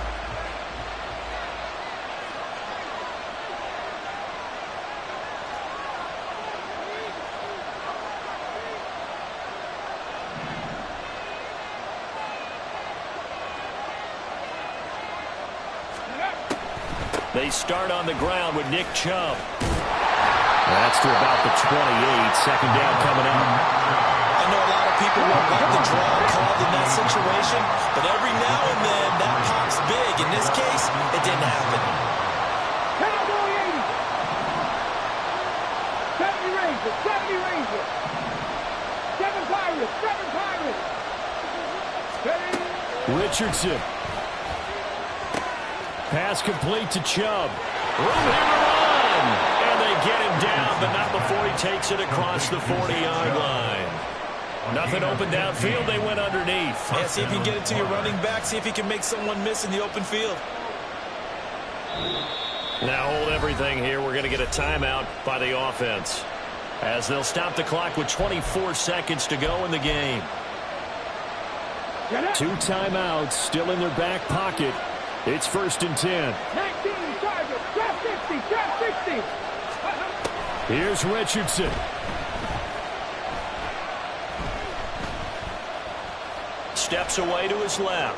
They start on the ground with Nick Chubb. That's to about the 28. 2nd down coming up. I know a lot of people won't like the draw called in that situation, but every now and then that pops big. In this case, it didn't happen. 70 Rangers, 70 Rangers. 7 Pirates, 7 Pirates. Richardson. Pass complete to Chubb. Room here to run. And they get him down, but not before he takes it across the 40-yard line. Nothing open downfield. They went underneath. Yeah, see if you can get it to your running back. See if you can make someone miss in the open field. Now hold everything here. We're going to get a timeout by the offense, as they'll stop the clock with 24 seconds to go in the game. 2 timeouts still in their back pocket. It's 1st and 10. 19 targets, drop 50, drop 60. Here's Richardson. steps away to his left.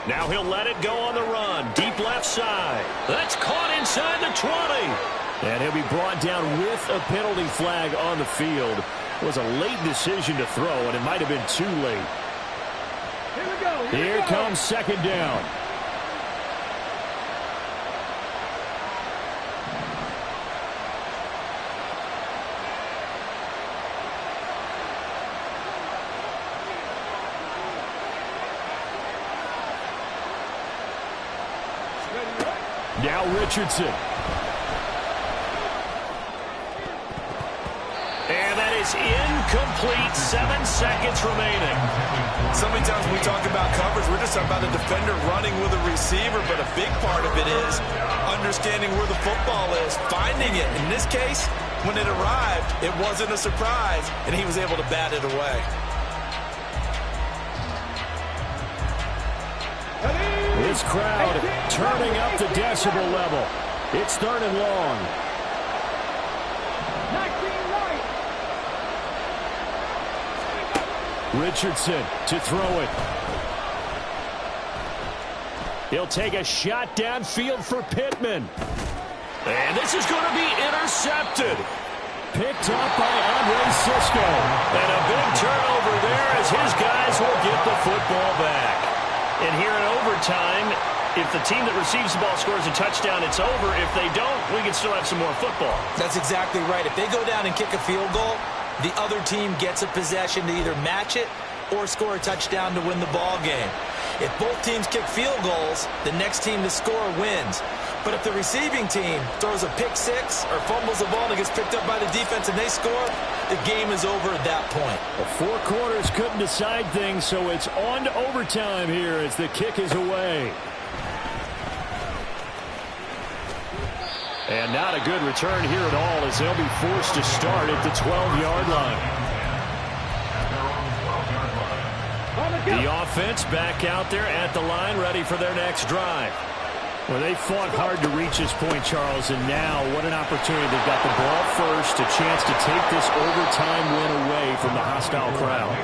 Now he'll let it go on the run. Deep left side. That's caught inside the 20. And he'll be brought down with a penalty flag on the field. It was a late decision to throw, and it might have been too late. Here comes second down. Now Richardson. And that is incomplete. 7 seconds remaining. So many times when we talk about coverage, we're just talking about a defender running with a receiver, but a big part of it is understanding where the football is, finding it. In this case, when it arrived, it wasn't a surprise, and he was able to bat it away. This crowd turning up the decibel level. It's third and long. Richardson to throw it. He'll take a shot downfield for Pittman. And this is going to be intercepted. Picked up by Andre Cisco. And a big turnover there as his guys will get the football back. And here in overtime, if the team that receives the ball scores a touchdown, it's over. If they don't, we can still have some more football. That's exactly right. If they go down and kick a field goal, the other team gets a possession to either match it or score a touchdown to win the ball game. If both teams kick field goals, the next team to score wins. But if the receiving team throws a pick six or fumbles the ball and it gets picked up by the defense and they score, the game is over at that point. The 4 quarters couldn't decide things, so it's on to overtime here as the kick is away. And not a good return here at all as they'll be forced to start at the 12-yard line. The offense back out there at the line, ready for their next drive. Well, they fought hard to reach this point, Charles, and now what an opportunity. They've got the ball first, a chance to take this overtime win away from the hostile crowd.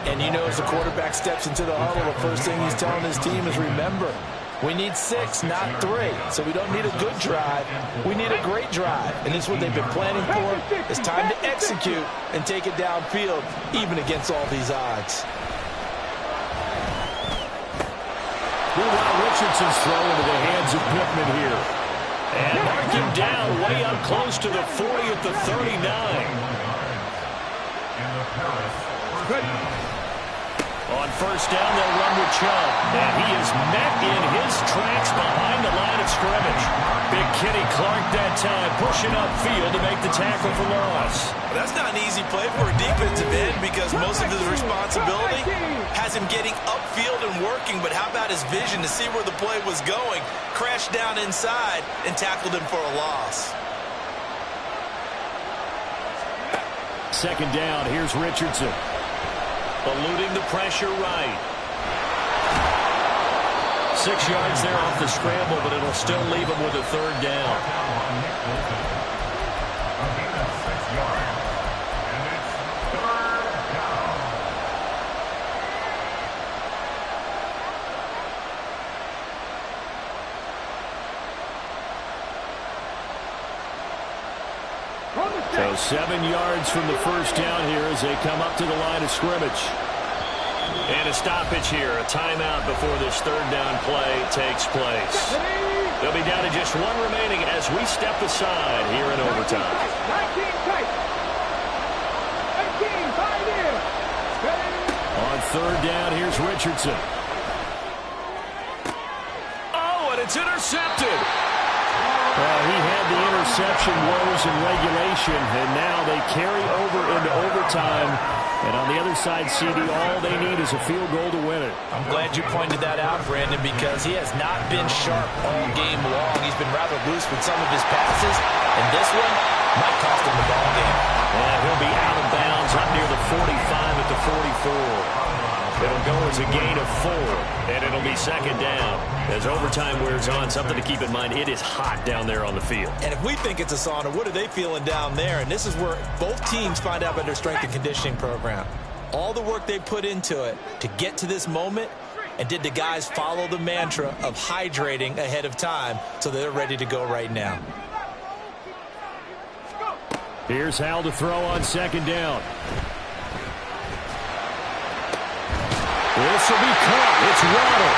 And you know, as the quarterback steps into the huddle, the first thing he's telling his team is, remember, we need 6, not 3. So we don't need a good drive. We need a great drive. And this is what they've been planning for. It's time to execute and take it downfield, even against all these odds. Meanwhile, Richardson's throw into the hands of Pittman here. And mark him down way up close to the 40 at the 39. On first down, they'll run with Chubb. And he is met in his tracks behind the line of scrimmage. Big Kenny Clark that time pushing upfield to make the tackle for loss. That's not an easy play for a defensive end because most of his responsibility has him getting upfield and working, but how about his vision to see where the play was going, crashed down inside, and tackled him for a loss. Second down, here's Richardson. Eluding the pressure right. 6 yards there off the scramble, but it'll still leave him with a third down. So 7 yards from the first down here as they come up to the line of scrimmage. And a stoppage here, a timeout before this third down play takes place. They'll be down to just 1 remaining as we step aside here in overtime. 19 tight. 18, 5 in. On third down, here's Richardson. Oh, and it's intercepted. Well, he had the interception woes in regulation, and now they carry over into overtime. And on the other side, CD, all they need is a field goal to win it. I'm glad you pointed that out, Brandon, because he has not been sharp all game long. He's been rather loose with some of his passes, and this one might cost him the ball game. And he'll be out of bounds up near the 45 at the 44. It'll go as a gain of 4, and it'll be second down. As overtime wears on, something to keep in mind, it is hot down there on the field. And if we think it's a sauna, what are they feeling down there? And this is where both teams find out about their strength and conditioning program. all the work they put into it to get to this moment, and did the guys follow the mantra of hydrating ahead of time so they're ready to go right now? Here's Hal to throw on second down. This will be caught. It's Waddle.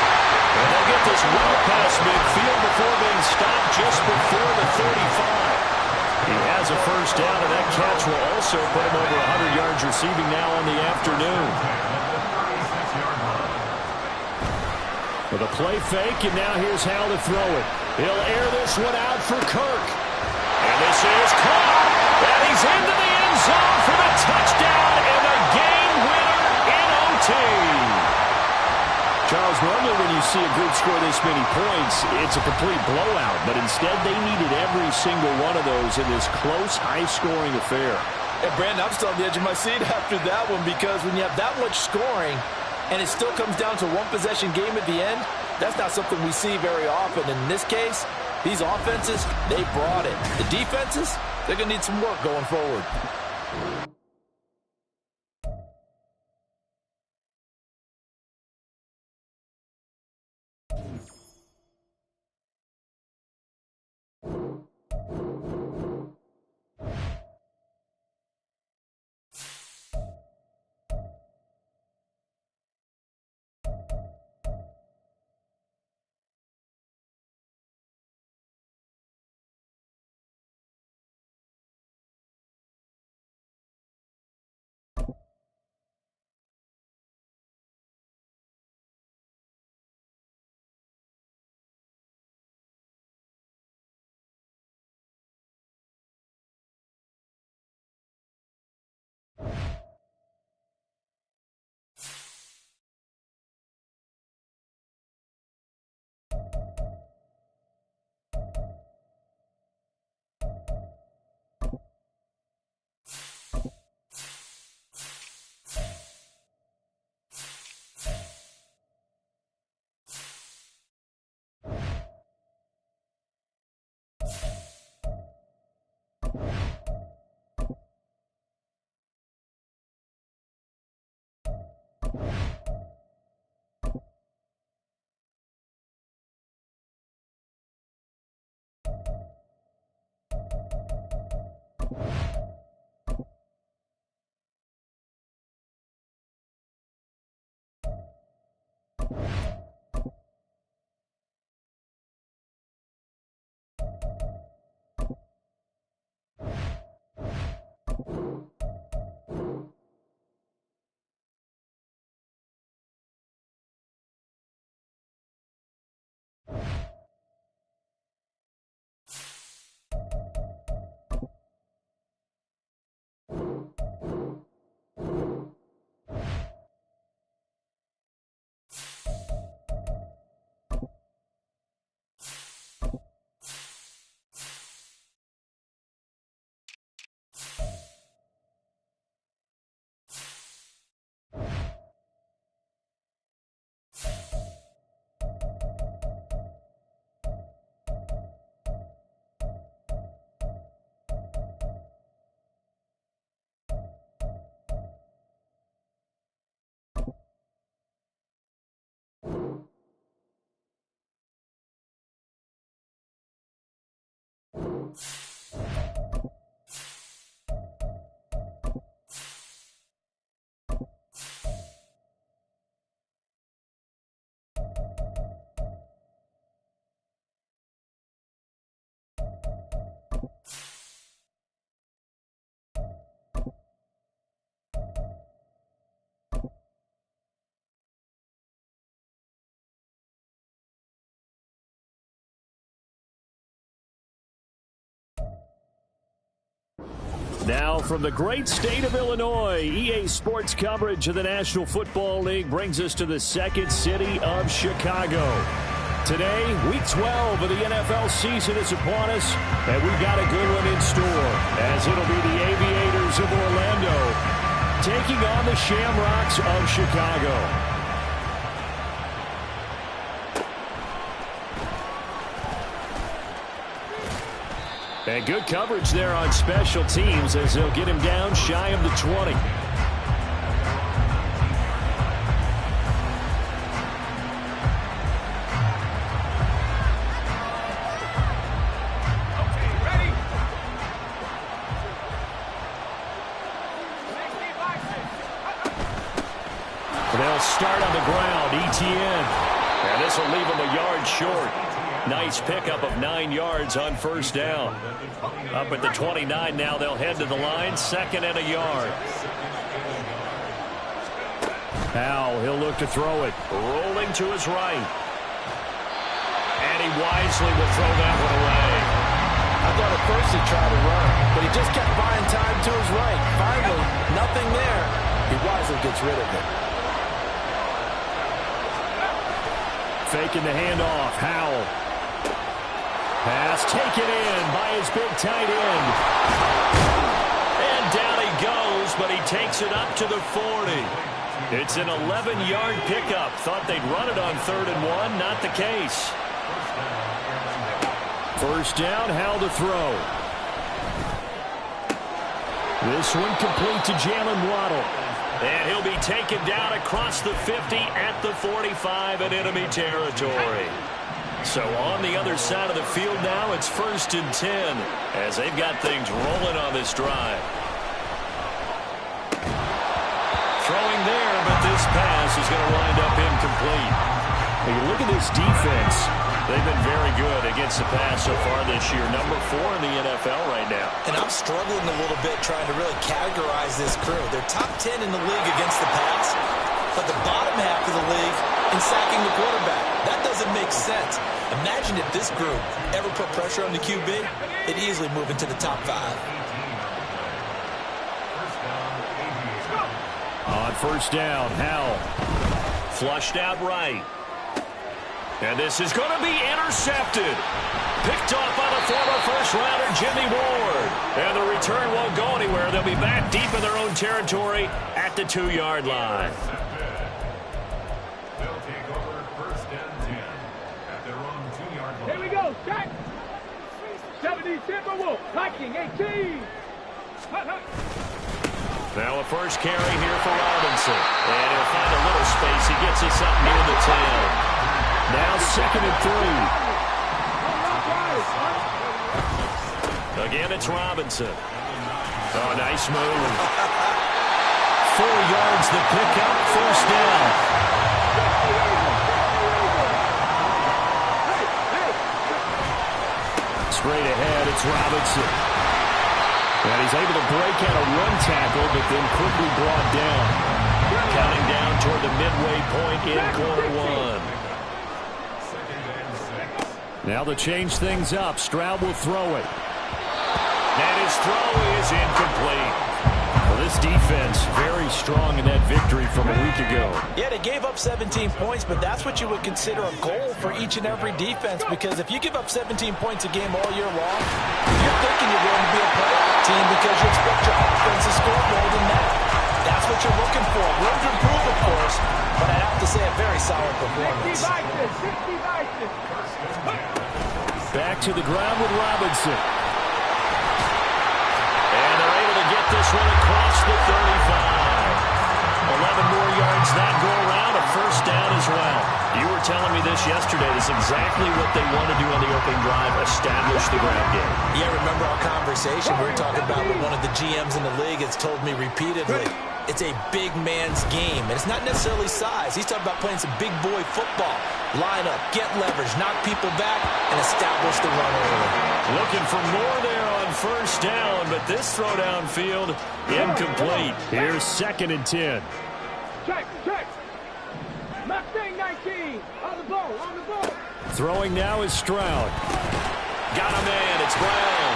And they'll get this well past midfield before being stopped just before the 35. He has a first down, and that catch will also put him over 100 yards receiving now on the afternoon. With a play fake, and now here's Hal to throw it. He'll air this one out for Kirk. And this is caught. And he's into the end zone for the touchdown and the game winner in OT. Charles, normally when you see a group score this many points, it's a complete blowout. But instead, they needed every single one of those in this close, high-scoring affair. And Brandon, I'm still on the edge of my seat after that one, because when you have that much scoring and it still comes down to one possession game at the end, that's not something we see very often. In this case, these offenses, they brought it. The defenses, they're going to need some work going forward. Now from the great state of Illinois, EA Sports coverage of the National Football League brings us to the second city of Chicago. Today, Week 12 of the NFL season is upon us, and we've got a good one in store, as it'll be the Aviators of Orlando taking on the Shamrocks of Chicago. And good coverage there on special teams as they'll get him down shy of the 20. They'll start on the ground. ETN. And this will leave him a yard short. Nice pickup of 9 yards on first down. Up at the 29 now, they'll head to the line. 2nd and a yard. Howell, he'll look to throw it. Rolling to his right. And he wisely will throw that one away. I thought at first he tried to run, but he just kept buying time to his right. Finally, nothing there. He wisely gets rid of it. Faking the handoff. Howell. Pass taken in by his big tight end. And down he goes, but he takes it up to the 40. It's an 11-yard pickup. Thought they'd run it on 3rd and 1. Not the case. First down, Howell to throw. This one complete to Jalen Waddle. And he'll be taken down across the 50 at the 45 in enemy territory. So on the other side of the field now, it's 1st and 10 as they've got things rolling on this drive. Throwing there, but this pass is going to wind up incomplete. Hey, look at this defense. They've been very good against the pass so far this year. Number 4 in the NFL right now. And I'm struggling a little bit trying to really categorize this crew. They're top 10 in the league against the pass, but the bottom half of the league in sacking the quarterback. That doesn't make sense. Imagine if this group ever put pressure on the QB, it'd easily move into the top 5. On first down, Howell. Flushed out right. And this is going to be intercepted. Picked off by the former first-rounder, Jimmy Ward. And the return won't go anywhere. They'll be back deep in their own territory at the 2-yard line. They'll take over 1st and 10 at their own 2-yard line. Here we go, check. 70 Timberwolf, hiking 18. Hut, hut. Now a first carry here for Robinson. And he'll find a little space. He gets us up near the 10. Now 2nd and 3. Again, it's Robinson. Oh, nice move. 4 yards the pickup, first down. Straight ahead, it's Robinson. And he's able to break out a run tackle, but then quickly brought down. Counting down toward the midway point in quarter 1. Now to change things up, Stroud will throw it. And his throw is incomplete. Well, this defense very strong in that victory from a week ago. Yeah, they gave up 17 points, but that's what you would consider a goal for each and every defense, because if you give up 17 points a game all year long, you're thinking you're going to be a playoff team because you expect your offense to score more than that. That's what you're looking for. Room to improve, of course, but I have to say a very solid performance. 60 vices. Back to the ground with Robinson. And they're able to get this one across the 35. 11 more yards that go around, a first down as well. You were telling me this yesterday. This is exactly what they want to do on the opening drive, establish the ground game. Yeah, remember our conversation we were talking about with one of the GMs in the league has told me repeatedly, it's a big man's game, and it's not necessarily size. He's talking about playing some big boy football. Line up, get leverage, knock people back, and establish the run early. Looking for more there on first down, but this throw downfield incomplete. Here's 2nd and 10. Check. Mustang 19. On the ball. Throwing now is Stroud. Got a man, it's Brown.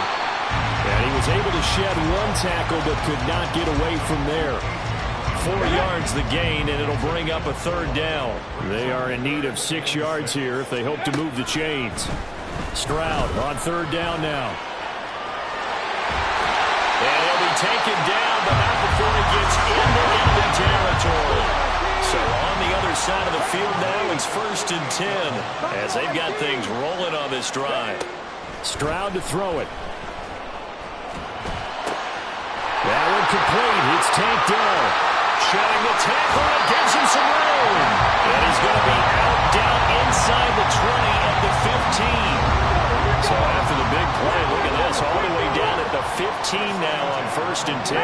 And he was able to shed one tackle but could not get away from there. 4 yards the gain, and it'll bring up a 3rd down. They are in need of 6 yards here if they hope to move the chains. Stroud on 3rd down now. And he'll be taken down, but not before he gets into enemy territory. So on the other side of the field now, it's 1st and 10 as they've got things rolling on this drive. Stroud to throw it. That one complete. It's tanked down. Shedding the tackle, it gives him some room. And he's going to be out down inside the 20 at the 15. So after the big play, look at this, all the way down at the 15 now on 1st and 10.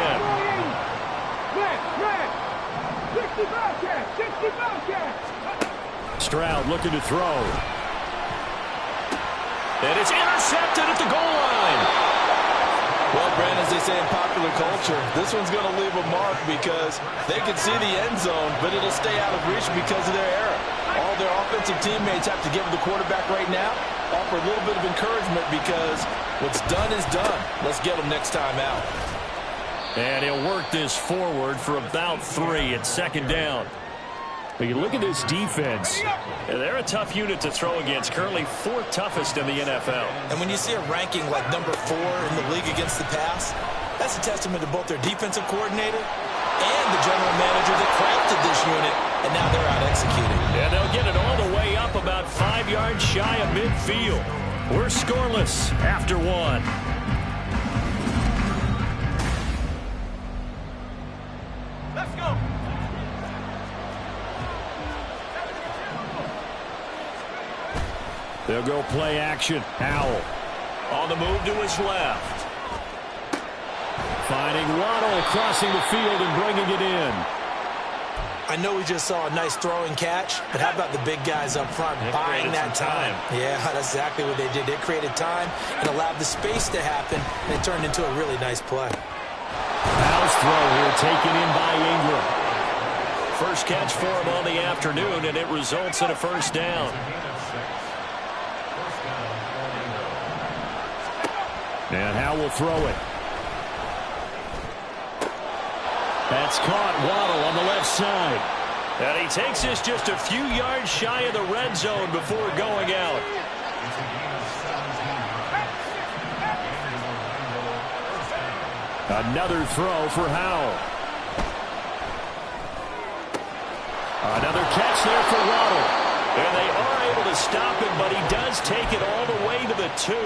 Stroud looking to throw. And it's intercepted at the goal line. Well, Brandon, as they say in popular culture, this one's going to leave a mark because they can see the end zone, but it'll stay out of reach because of their error. All their offensive teammates have to give the quarterback right now, offer a little bit of encouragement because what's done is done. Let's get them next time out. And he'll work this forward for about 3 at second down. But you look at this defense. They're a tough unit to throw against, currently 4th toughest in the NFL. And when you see a ranking like number 4 in the league against the pass, that's a testament to both their defensive coordinator and the general manager that crafted this unit, and now they're out executing. And they'll get it all the way up about 5 yards shy of midfield. We're scoreless after 1. Let's go. They'll go play action. Howell on the move to his left. Finding Waddle crossing the field and bringing it in. I know we just saw a nice throwing catch, but how about the big guys up front buying that time? Yeah, that's exactly what they did. They created time and allowed the space to happen, and it turned into a really nice play. Howell's throw here taken in by Ingram. First catch for him on the afternoon, and it results in a first down. And Howell will throw it. That's caught. Waddle on the left side. And he takes this just a few yards shy of the red zone before going out. Another throw for Howell. Another catch there for Waddle. And they are able to stop him, but he does take it all the way to the 2.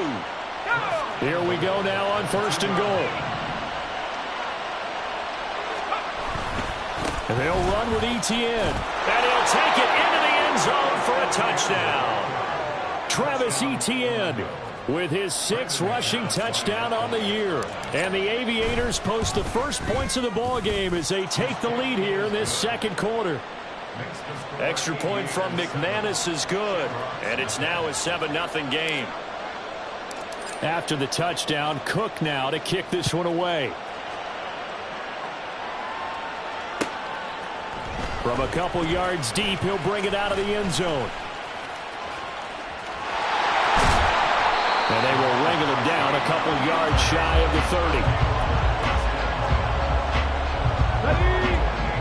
Here we go now on 1st and goal. And they'll run with Etienne. And he'll take it into the end zone for a touchdown. Travis Etienne with his 6th rushing touchdown on the year. And the Aviators post the first points of the ball game as they take the lead here in this second quarter. Extra point from McManus is good. And it's now a 7-0 game. After the touchdown, Cook now to kick this one away. From a couple yards deep, he'll bring it out of the end zone. And they will wrangle him down a couple yards shy of the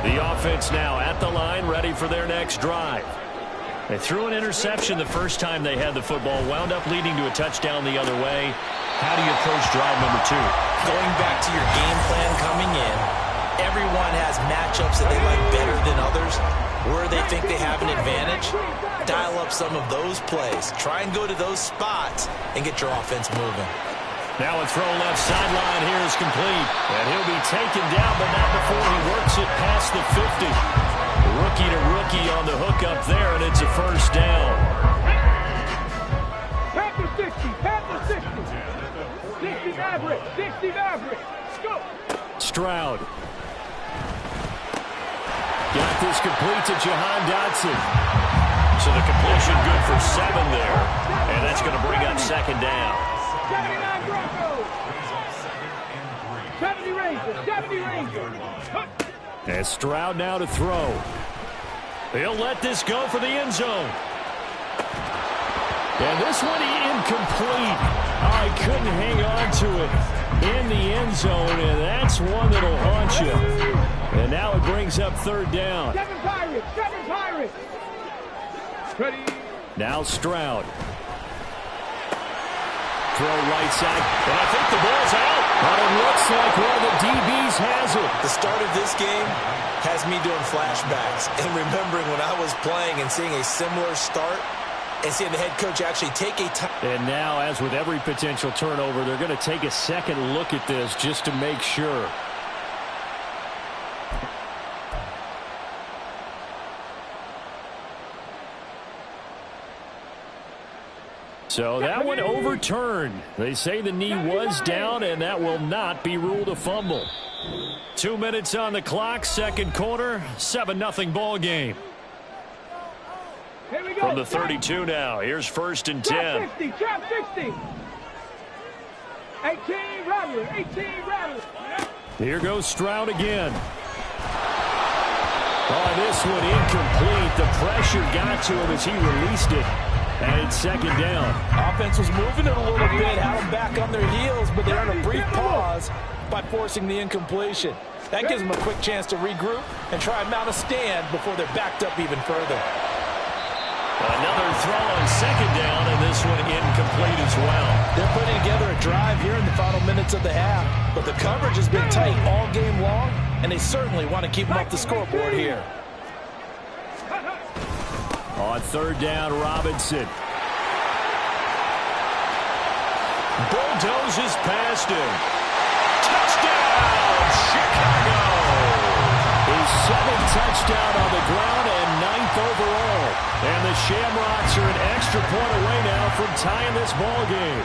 30. The offense now at the line, ready for their next drive. They threw an interception the first time they had the football, wound up leading to a touchdown the other way. How do you approach drive number 2? Going back to your game plan coming in, everyone has matchups that they like better than others, where they think they have an advantage. Dial up some of those plays. Try and go to those spots and get your offense moving. Now a throw left sideline here is complete. And he'll be taken down, but not before he works it past the 50. Rookie to rookie on the hook up there, and it's a first down. Panther 60, Panther 60. 60 Maverick, 60 Maverick. Go. Stroud. Got this complete to Jahan Dotson. So the completion good for 7 there. And that's going to bring up second down. 79 Broncos. 70 Rangers, 70 Rangers. And Stroud now to throw. He'll let this go for the end zone. And this one incomplete. Oh, he couldn't hang on to it in the end zone, and that's one that'll haunt you. And now it brings up third down. 7 Pirates, 7 Pirates. Ready. Now Stroud. Throw right side. And I think the ball's out. But it looks like one of the DBs has it. The start of this game has me doing flashbacks and remembering when I was playing and seeing a similar start and seeing the head coach actually take a time. And now, as with every potential turnover, they're going to take a second look at this just to make sure. So that one overturned. They say the knee was down, and that will not be ruled a fumble. 2 minutes on the clock, second quarter, 7-0 ball game. Here we go. From the 32 now, here's 1st and 10. Trap 60, trap 60. 18, Rattler, 18, Rattler. Here goes Stroud again. Oh, this one incomplete. The pressure got to him as he released it. And it's 2nd down. Offense was moving it a little bit, had them back on their heels, but they're in a brief pause by forcing the incompletion. That gives them a quick chance to regroup and try and mount a stand before they're backed up even further. Another throw on 2nd down, and this one incomplete as well. They're putting together a drive here in the final minutes of the half, but the coverage has been tight all game long, and they certainly want to keep them off the scoreboard here. On 3rd down, Robinson. Bulldozes past him. Touchdown, Chicago! His 7th touchdown on the ground and 9th overall. And the Shamrocks are an extra point away now from tying this ball game.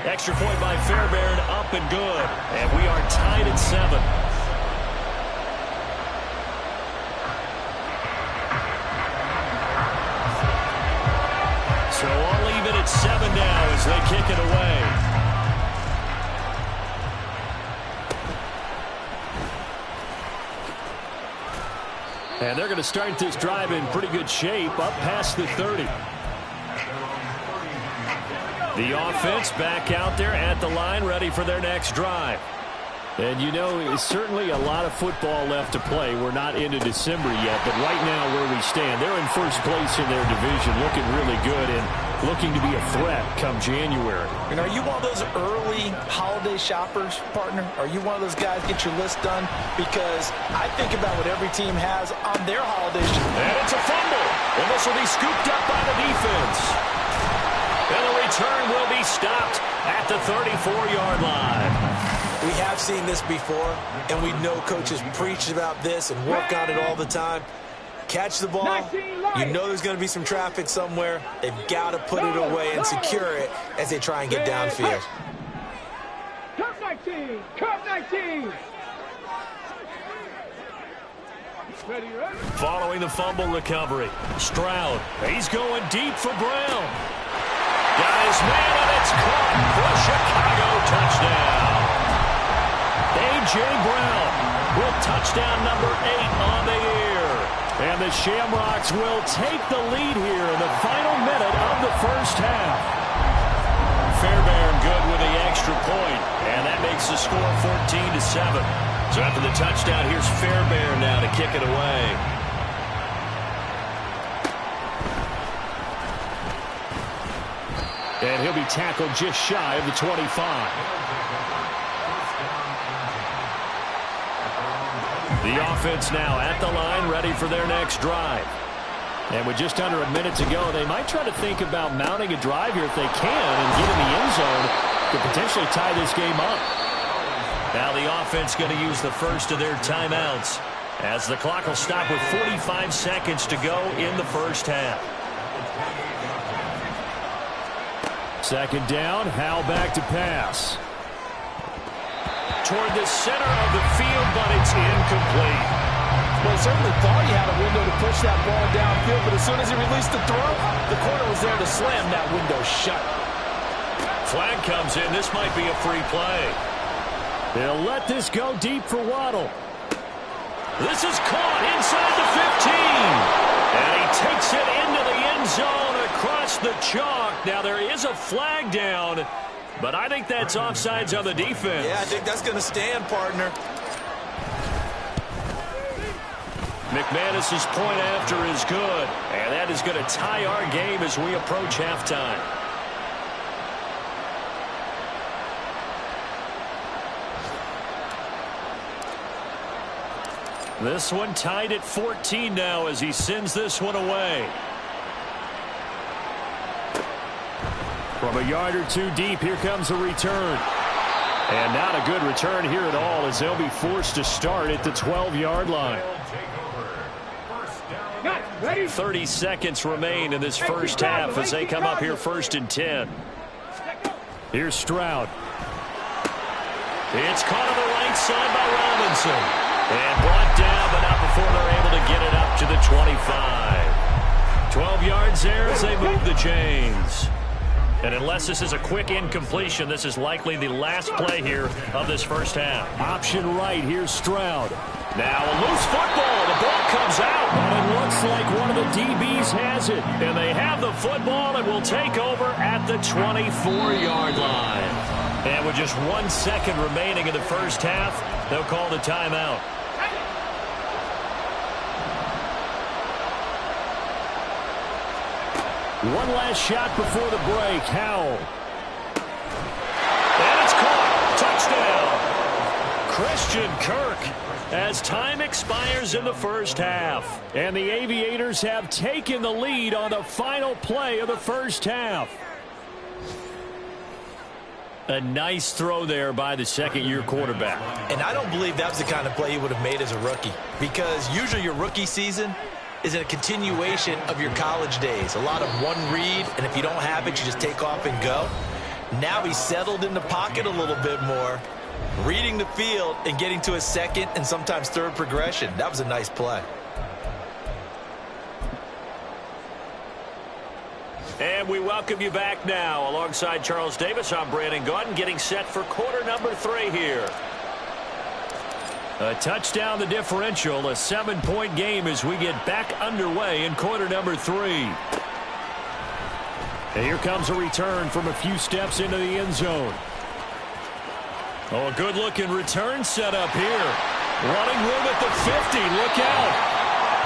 Extra point by Fairbairn, up and good. And we are tied at 7. So all even at 7 now as they kick it away. And they're going to start this drive in pretty good shape, up past the 30. The offense back out there at the line, ready for their next drive. And, you know, it's certainly a lot of football left to play. We're not into December yet, but right now where we stand, they're in first place in their division, looking really good and looking to be a threat come January. And are you one of those early holiday shoppers, partner? Are you one of those guys get your list done? Because I think about what every team has on their holiday shop. And it's a fumble. And this will be scooped up by the defense. And the return will be stopped at the 34-yard line. We have seen this before, and we know coaches preach about this and work on it all the time. Catch the ball. You know there's going to be some traffic somewhere. They've got to put it away and secure it as they try and get downfield. Cut 19, cut 19. Ready, ready. Following the fumble recovery, Stroud, he's going deep for Brown. Got his man, and it's caught for a Chicago touchdown. A.J. Brown with touchdown number 8 on the year. And the Shamrocks will take the lead here in the final minute of the first half. Fairbairn good with the extra point, and that makes the score 14-7. So after the touchdown, here's Fairbairn now to kick it away. And he'll be tackled just shy of the 25. The offense now at the line, ready for their next drive. And with just under a minute to go, they might try to think about mounting a drive here if they can and get in the end zone to potentially tie this game up. Now the offense going to use the first of their timeouts as the clock will stop with 45 seconds to go in the first half. 2nd down, Howell back to pass. Toward the center of the field, but it's incomplete. Well, he certainly thought he had a window to push that ball downfield, but as soon as he released the throw, the corner was there to slam that window shut. Flag comes in. This might be a free play. They'll let this go deep for Waddle. This is caught inside the 15. And he takes it into the end zone across the chalk. Now there is a flag down, but I think that's offsides on the defense. Yeah, I think that's going to stand, partner. McManus's point after is good, and that is going to tie our game as we approach halftime. This one tied at 14 now as he sends this one away. From a yard or two deep, here comes a return. And not a good return here at all as they'll be forced to start at the 12-yard line. 30 seconds remain in this first half as they come up here 1st and 10. Here's Stroud. It's caught on the right side by Robinson. And brought down, but not before they're able to get it up to the 25. 12 yards there as they move the chains. And unless this is a quick incompletion, this is likely the last play here of this first half. Option right, here's Stroud. Now a loose football, the ball comes out. And it looks like one of the DBs has it. And they have the football and will take over at the 24-yard line. And with just 1 second remaining in the first half, they'll call the timeout. One last shot before the break. Howell. And it's caught. Touchdown. Christian Kirk as time expires in the first half. And the Aviators have taken the lead on the final play of the first half. A nice throw there by the second-year quarterback. And I don't believe that was the kind of play he would have made as a rookie, because usually your rookie season is a continuation of your college days. A lot of one read, and if you don't have it, you just take off and go. Now he's settled in the pocket a little bit more, reading the field and getting to his second and sometimes third progression. That was a nice play. And we welcome you back now. Alongside Charles Davis, I'm Brandon Gaudin, getting set for quarter number 3 here. A touchdown, the differential, a 7-point game as we get back underway in quarter number 3. And here comes a return from a few steps into the end zone. Oh, a good-looking return set up here. Running room at the 50. Look out.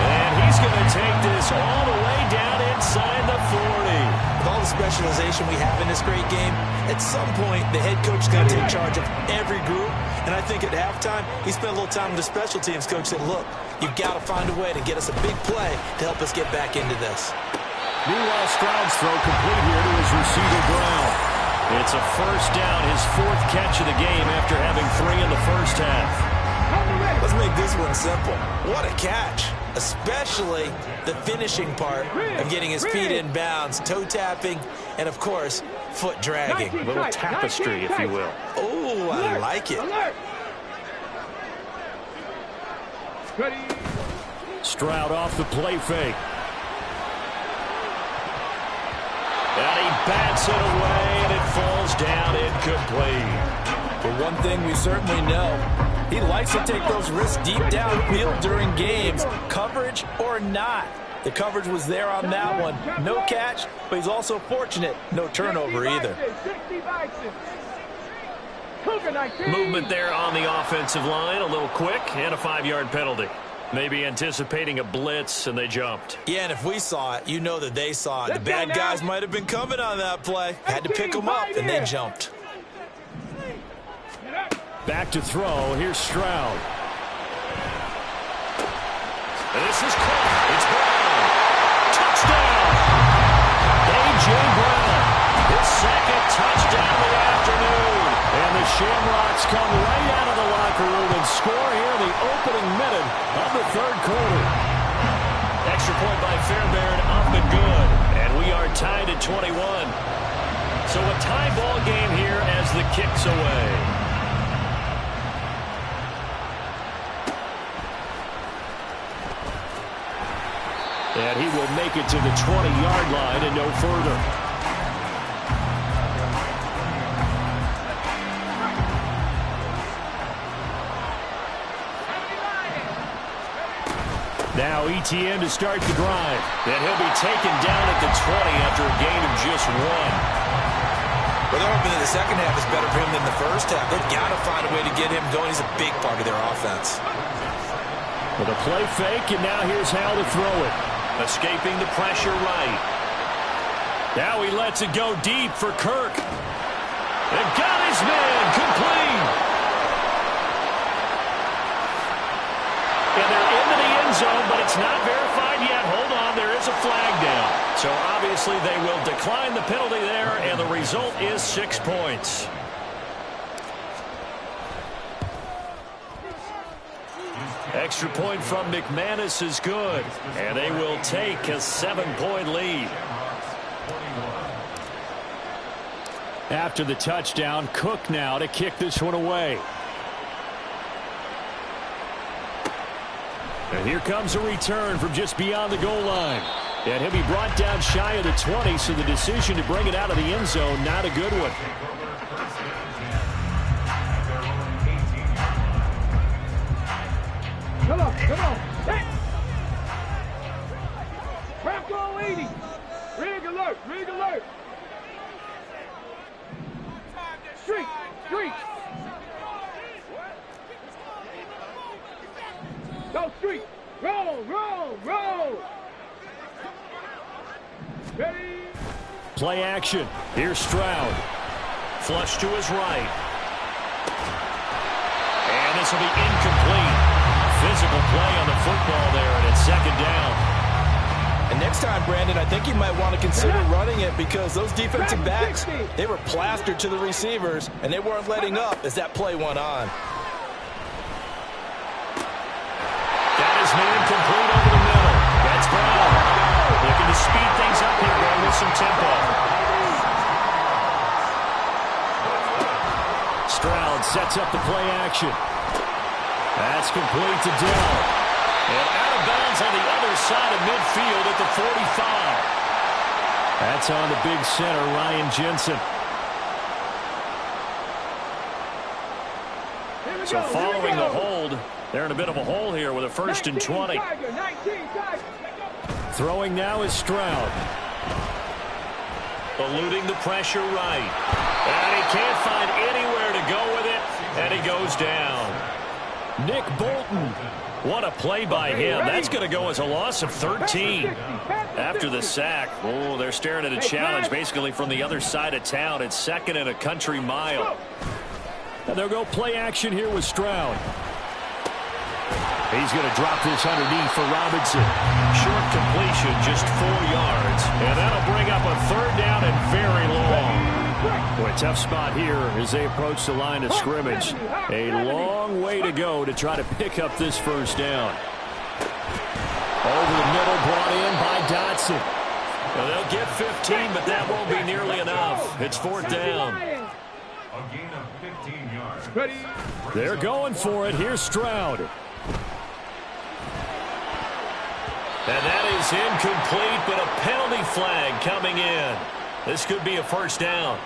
And he's going to take this all the way down inside the 40. With all the specialization we have in this great game, at some point the head coach is going to take charge of every group. And I think at halftime, he spent a little time with the special teams coach and said, look, you've got to find a way to get us a big play to help us get back into this. Meanwhile, Stroud's throw complete here to his receiver, Brown. It's a first down, his 4th catch of the game after having 3 in the first half. Let's make this one simple. What a catch, especially the finishing part of getting his feet in bounds, toe tapping, and, of course, foot dragging. A little tapestry, if you will. Oh, I like it. Stroud off the play fake. And he bats it away, and it falls down incomplete. But one thing we certainly know, he likes to take those risks deep downfield during games, coverage or not. The coverage was there on that one. No catch, but he's also fortunate. No turnover either. Movement there on the offensive line, a little quick, and a 5-yard penalty. Maybe anticipating a blitz, and they jumped. Yeah, and if we saw it, you know that they saw it. The bad guys might have been coming on that play. Had to pick them up, and they jumped. Back to throw. Here's Stroud. And this is caught. It's Brown. Touchdown! A.J. Brown. His 2nd touchdown of the afternoon. And the Shamrocks come right out of the locker room and score here in the opening minute of the 3rd quarter. Extra point by Fairbairn, up and good. And we are tied at 21. So a tie ball game here as the kick's away. And he will make it to the 20-yard line and no further. Now ETN to start the drive. And he'll be taken down at the 20 after a gain of just 1. Well, they're hoping that the second half is better for him than the first half. They've got to find a way to get him going. He's a big part of their offense. With a play fake, and now here's how to throw it. Escaping the pressure right. Now he lets it go deep for Kirk. And got his man complete. And they're into the end zone, but it's not verified yet. Hold on, there is a flag down. So obviously they will decline the penalty there, and the result is 6 points. Extra point from McManus is good, and they will take a 7-point lead. After the touchdown, Cook now to kick this one away. And here comes a return from just beyond the goal line. And he'll be brought down shy of the 20, so the decision to bring it out of the end zone, not a good one. Come on, come on. Hey. Crack goal 80. Rig alert, rig alert. Streak, streak. Go streak. Roll, roll, roll. Ready. Play action. Here's Stroud. Flush to his right. And this will be incomplete. Physical play on the football there, and it's second down. And next time, Brandon, I think you might want to consider running it because those defensive backs, they were plastered to the receivers, and they weren't letting up as that play went on. That is made complete over the middle. That's Brown. Looking to speed things up here, going with some tempo. Stroud sets up the play action. That's complete to Dell. And out of bounds on the other side of midfield at the 45. That's on the big center, Ryan Jensen. So following the hold, they're in a bit of a hole here with a 1st and 20. Throwing now is Stroud. Eluding the pressure right. And he can't find anywhere to go with it, and he goes down. Nick Bolton. What a play by him. That's going to go as a loss of 13. After the sack, oh, they're staring at a challenge basically from the other side of town. It's 2nd and a country mile. And they'll go play action here with Stroud. He's going to drop this underneath for Robinson. Short completion, just 4 yards. And that'll bring up a 3rd down and very long. Boy, tough spot here as they approach the line of scrimmage. A long way to go to try to pick up this 1st down. Over the middle, brought in by Dotson. Well, they'll get 15, but that won't be nearly enough. It's 4th down. A gain of 15 yards. They're going for it. Here's Stroud. And that is incomplete, but a penalty flag coming in. This could be a 1st down.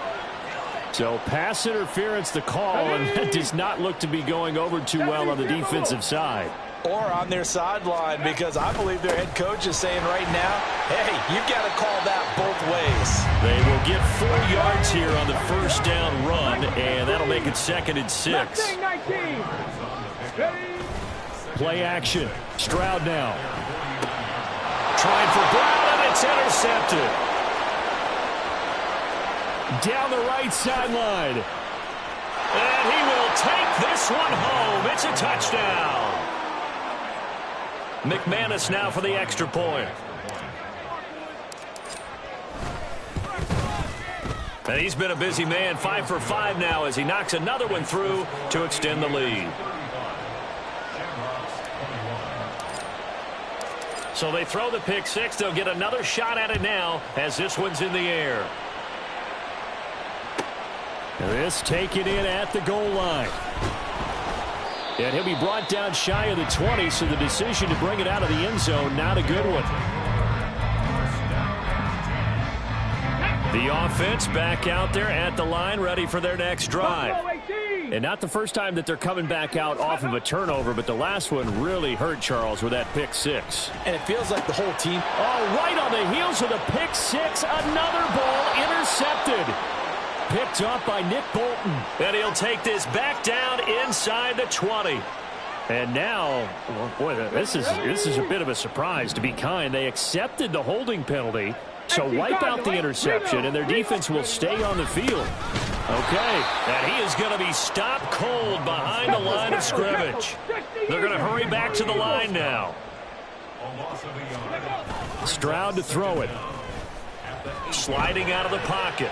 So pass interference the call, and that does not look to be going over too well on the defensive side. Or on their sideline, because I believe their head coach is saying right now, hey, you've got to call that both ways. They will get 4 yards here on the 1st down run, and that'll make it 2nd and 6. Play action. Stroud now. Trying for Brown, and it's intercepted. Down the right sideline. And he will take this one home. It's a touchdown. McManus now for the extra point. And he's been a busy man, 5 for 5 now as he knocks another one through to extend the lead. So they throw the pick 6. They'll get another shot at it now as this one's in the air. This taken in at the goal line. And he'll be brought down shy of the 20, so the decision to bring it out of the end zone, not a good one. The offense back out there at the line, ready for their next drive. And not the first time that they're coming back out off of a turnover, but the last one really hurt, Charles, with that pick 6. And it feels like the whole team. Oh, right on the heels of the pick 6, another ball intercepted. Picked up by Nick Bolton. And he'll take this back down inside the 20. And now, well, boy, this is a bit of a surprise, to be kind. They accepted the holding penalty, so wipe out the interception, and their defense will stay on the field. Okay. And he is going to be stopped cold behind the line of scrimmage. They're going to hurry back to the line now. Stroud to throw it. Sliding out of the pocket.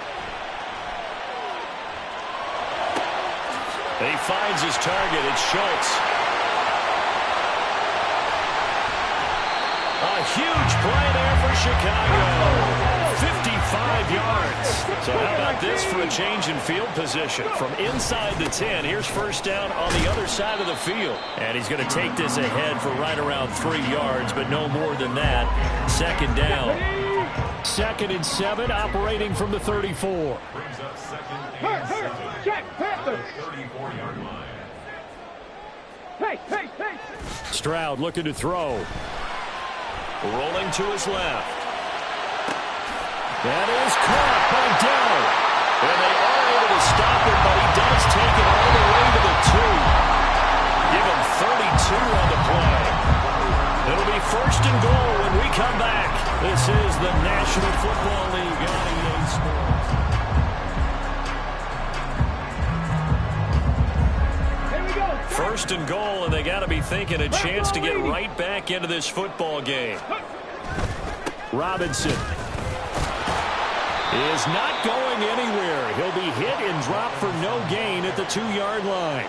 He finds his target. It's Schultz. A huge play there for Chicago. 55 yards. So how about this for a change in field position? From inside the 10, here's first down on the other side of the field. And he's going to take this ahead for right around 3 yards, but no more than that. Second down. 2nd and 7, operating from the 34. Brings up 2nd and 7. Check, Panther. 34-yard line. Hey. Stroud looking to throw. Rolling to his left. That is caught by Dell. And they are able to stop it, but he does take it all the way to the 2. Give him 32 on the play. It'll be 1st and goal when we come back. This is the National Football League on EA Sports. Here we go. 1st and goal, and they got to be thinking a chance to get right back into this football game. Robinson is not going anywhere. He'll be hit and dropped for no gain at the 2-yard line.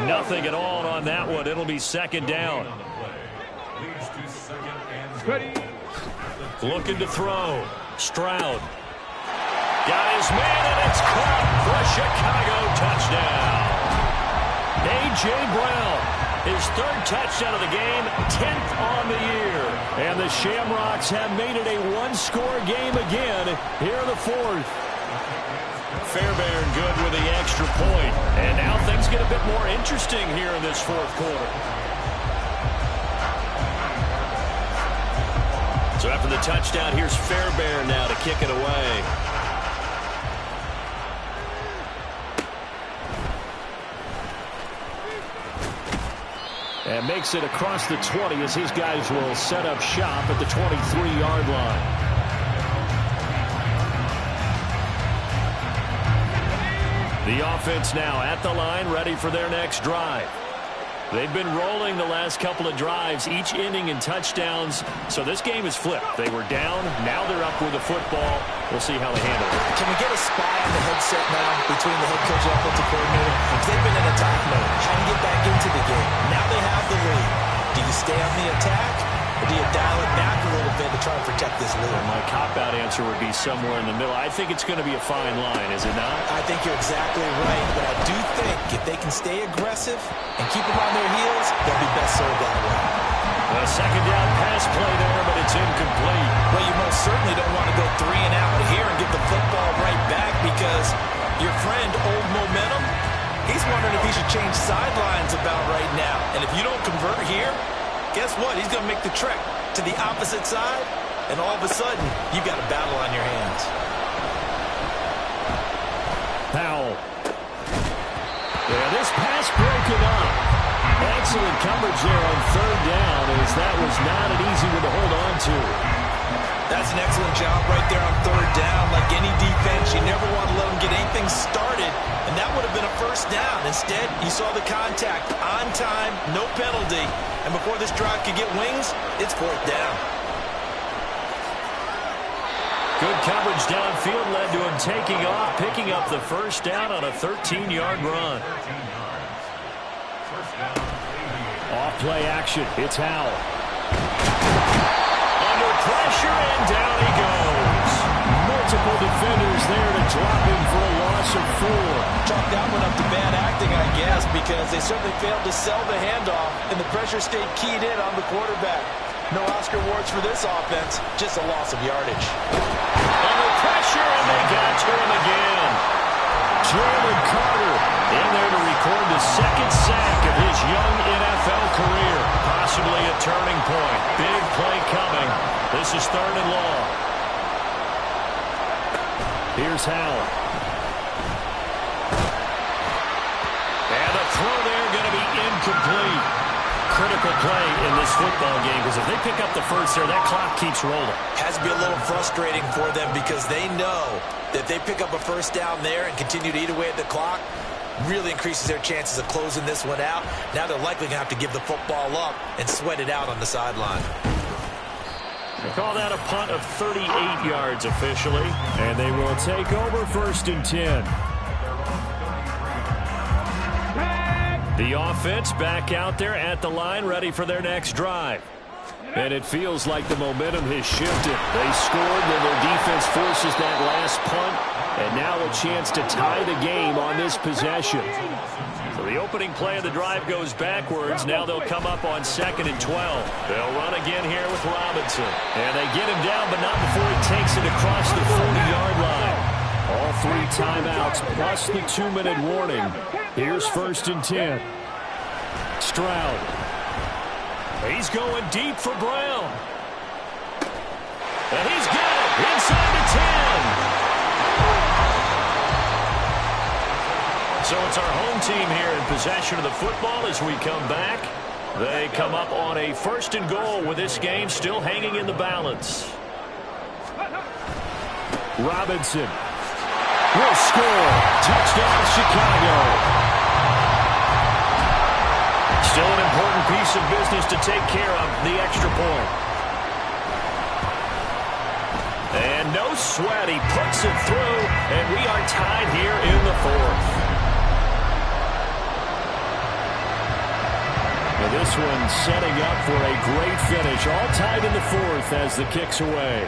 Nothing at all on that one. It'll be 2nd down. Leads to 2nd and Ready. Looking to throw. Stroud. Got his man, and it's caught for a Chicago touchdown. A.J. Brown, his 3rd touchdown of the game, 10th on the year. And the Shamrocks have made it a 1-score game again here in the 4th. Fairbairn good with the extra point. And now things get a bit more interesting here in this 4th quarter. So after the touchdown, here's Fairbairn now to kick it away. And makes it across the 20 as his guys will set up shop at the 23-yard line. The offense now at the line, ready for their next drive. They've been rolling the last couple of drives, each inning in touchdowns. So this game is flipped. They were down. Now they're up with the football. We'll see how they handle it. Can we get a spy on the headset now between the head coach and offensive coordinator? Because they've been in attack mode, trying to get back into the game. Now they have the lead. Do you stay on the attack, or do you dial it back a little bit to try and protect this lead? My cop-out answer would be somewhere in the middle. I think it's going to be a fine line, is it not? I think you're exactly right, but I do think if they can stay aggressive and keep them on their heels, they'll be best served that way. A 2nd down pass play there, but it's incomplete. Well, you most certainly don't want to go 3 and out here and get the football right back because your friend, Old Momentum, he's wondering if he should change sidelines about right now. And if you don't convert here, guess what? He's going to make the trek to the opposite side, and all of a sudden, you've got a battle on your hands. Powell. Yeah, this pass broken up. Excellent coverage there on 3rd down, as that was not an easy one to hold on to. That's an excellent job right there on 3rd down. Like any defense, you never want to let them get anything started, and that would have been a 1st down. Instead, you saw the contact on time, no penalty, and before this drive could get wings, it's 4th down. Good coverage downfield led to him taking off, picking up the 1st down on a 13-yard run. Off play action. It's Howell. Under pressure, and down he goes. Multiple defenders there to drop him for a loss of 4. Chalk that one up to bad acting, I guess, because they certainly failed to sell the handoff, and the pressure stayed keyed in on the quarterback. No Oscar awards for this offense, just a loss of yardage. Under pressure, and they got to him again. Jalen Carter in there to record the 2nd sack of his young NFL career. Possibly a turning point. Big play coming. This is 3rd and long. Here's Howell. And the throw there going to be incomplete. Critical play in this football game, because if they pick up the 1st there, that clock keeps rolling. Has to be a little frustrating for them because they know that if they pick up a 1st down there and continue to eat away at the clock, really increases their chances of closing this one out. Now they're likely going to have to give the football up and sweat it out on the sideline. They call that a punt of 38 yards officially. And they will take over 1st and 10. The offense back out there at the line, ready for their next drive. And it feels like the momentum has shifted. They scored, then their defense forces that last punt, and now a chance to tie the game on this possession. So the opening play of the drive goes backwards. Now they'll come up on 2nd and 12. They'll run again here with Robinson. And they get him down, but not before he takes it across the 40-yard line. All 3 timeouts plus the 2-minute warning. Here's 1st and 10. Stroud. He's going deep for Brown. And he's got it inside the 10. So it's our home team here in possession of the football as we come back. They come up on a 1st and goal with this game still hanging in the balance. Robinson will score. Touchdown, Chicago. Still an important piece of business to take care of, the extra point. And no sweat, he puts it through, and we are tied here in the 4th. Now this one setting up for a great finish, all tied in the 4th as the kick's away.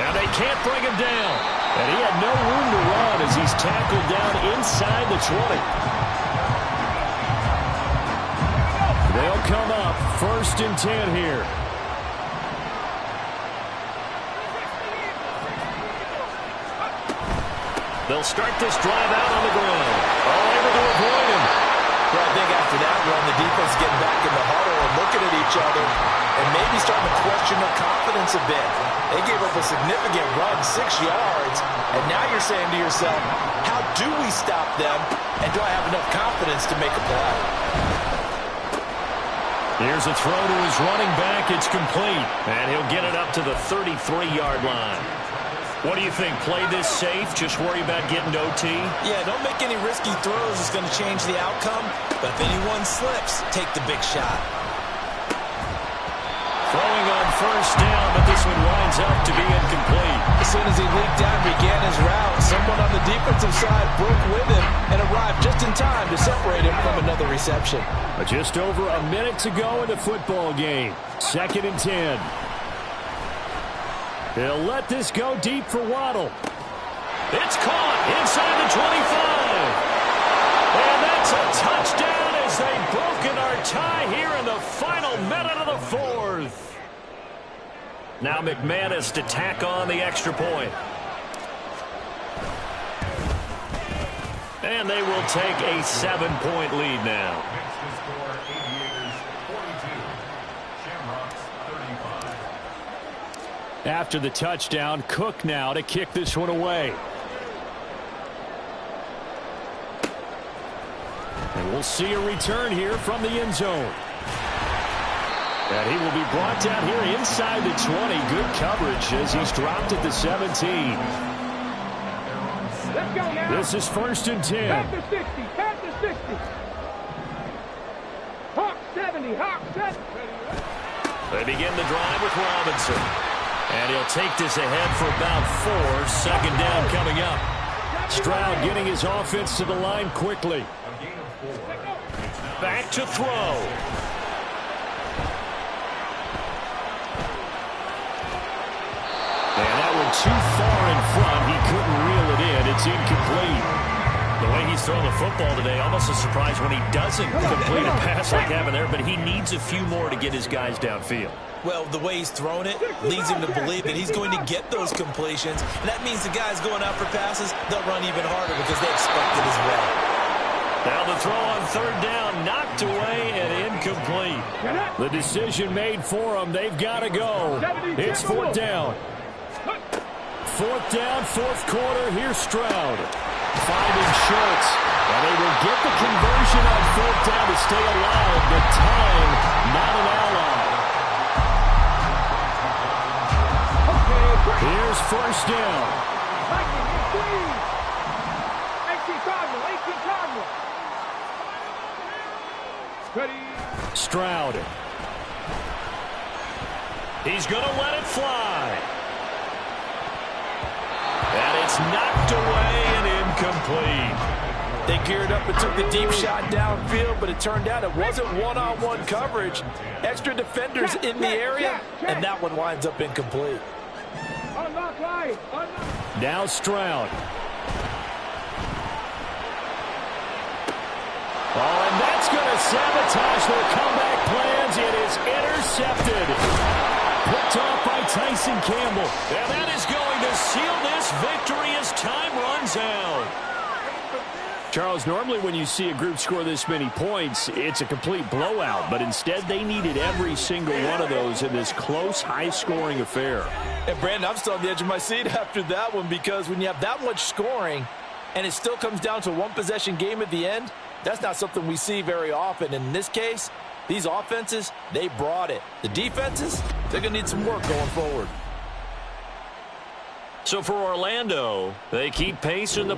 And they can't bring him down. And he had no room to run as he's tackled down inside the 20. They'll come up 1st and 10 here. They'll start this drive out on the ground. All able to avoid him. Well, I think after that run, the defense getting back in the huddle and looking at each other and maybe starting to question their confidence a bit. They gave up a significant run, 6 yards, and now you're saying to yourself, how do we stop them, and do I have enough confidence to make a play? Here's a throw to his running back. It's complete, and he'll get it up to the 33-yard line. What do you think? Play this safe? Just worry about getting to OT? Yeah, don't make any risky throws. It's going to change the outcome. But if anyone slips, take the big shot. Throwing on 1st down, but this one winds up to be incomplete. As soon as he leaked out and began his route, someone on the defensive side broke with him and arrived just in time to separate him from another reception. Just over a minute to go in the football game. 2nd and 10. They'll let this go deep for Waddle. It's caught inside the 25. And that's a touchdown as they've broken our tie here in the final minute of the 4th. Now McManus to tack on the extra point. And they will take a 7-point lead now. After the touchdown, Cook now to kick this one away. And we'll see a return here from the end zone. And he will be brought down here inside the 20. Good coverage as he's dropped at the 17. Let's go now. This is 1st and 10. Back to 60. Back to 60. Hawk 70. Hawk 70. They begin the drive with Robinson. And he'll take this ahead for about 4. 2nd down coming up. Stroud getting his offense to the line quickly. Back to throw. And that one too far in front. He couldn't reel it in. It's incomplete. The way he's throwing the football today, almost a surprise when he doesn't complete a pass like having there, but he needs a few more to get his guys downfield. Well, the way he's thrown it leads him to believe that he's going to get those completions. And that means the guys going out for passes, they'll run even harder because they expect it as well. Now the throw on 3rd down, knocked away and incomplete. The decision made for them. They've got to go. It's 4th down. 4th down, 4th quarter. Here's Stroud. Finding Schultz. And they will get the conversion on 4th down to stay alive. But time, not an ally. Here's 1st down. 18 Cardinal. Stroud. He's going to let it fly. And it's knocked away and incomplete. They geared up and took the deep shot downfield, but it turned out it wasn't one-on-one coverage. Extra defenders in the area, and that one winds up incomplete. Now Stroud. Oh, and that's going to sabotage their comeback plans. It is intercepted. Picked off by Tyson Campbell. And that is going to seal this victory as time runs out. Charles, normally when you see a group score this many points, it's a complete blowout. But instead, they needed every single one of those in this close, high-scoring affair. And, Brandon, I'm still on the edge of my seat after that one, because when you have that much scoring and it still comes down to a one-possession game at the end, that's not something we see very often. And in this case, these offenses, they brought it. The defenses, they're going to need some work going forward. So for Orlando, they keep pace in the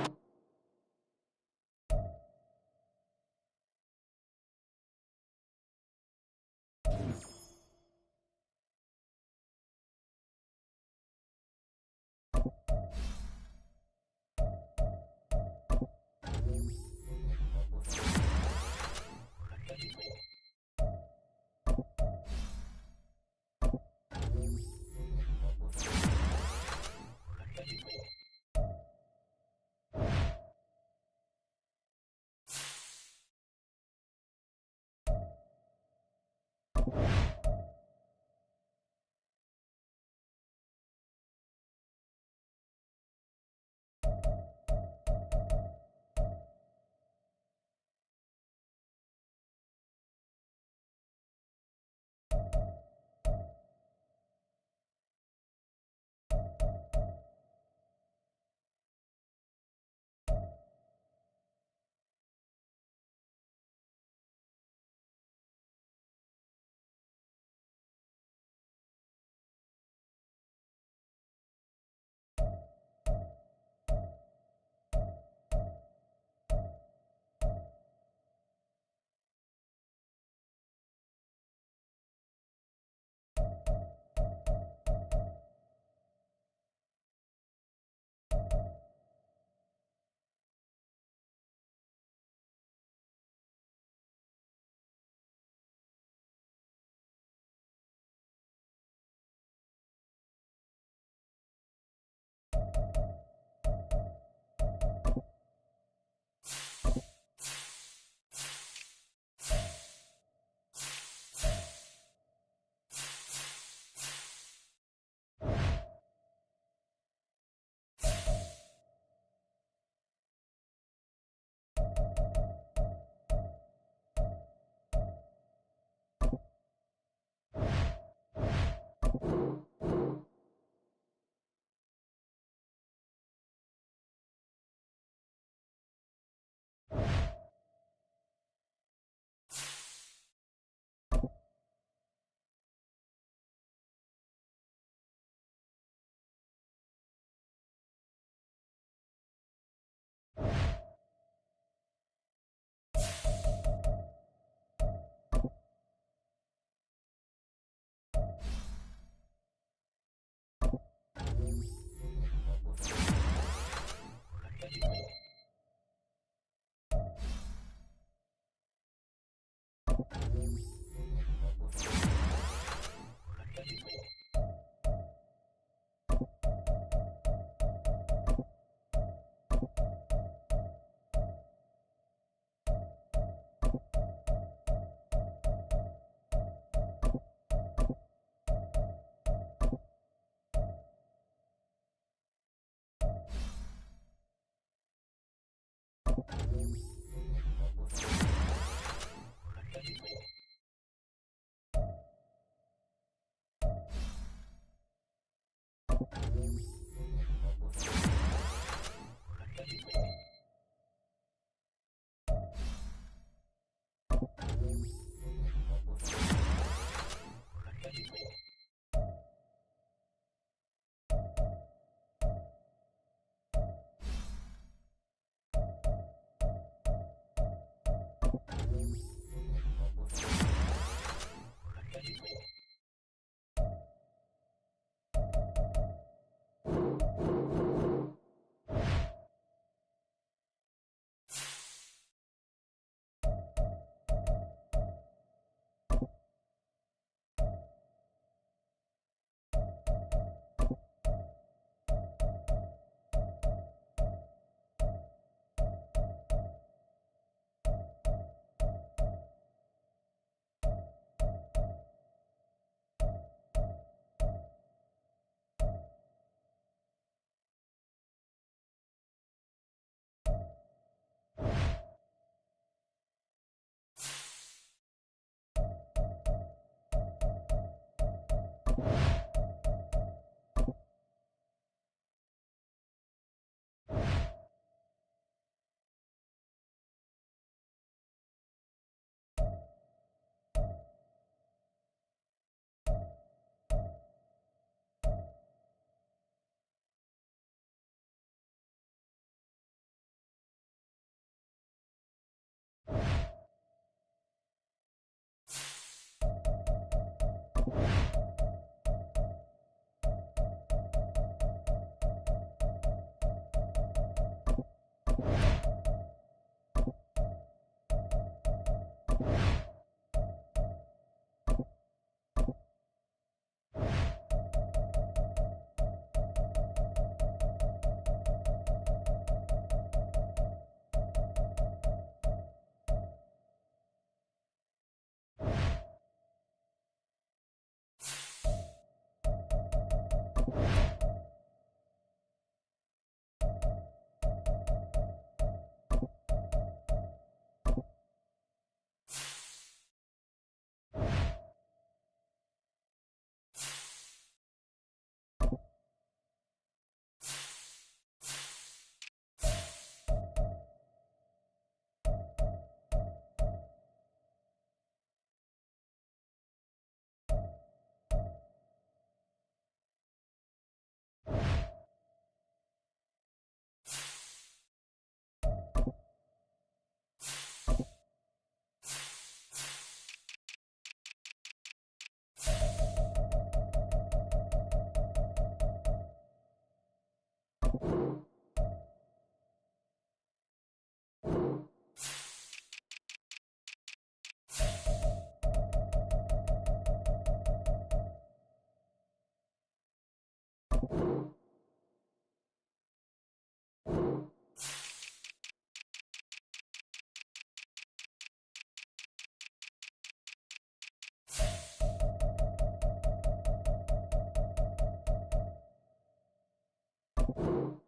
Atlanta.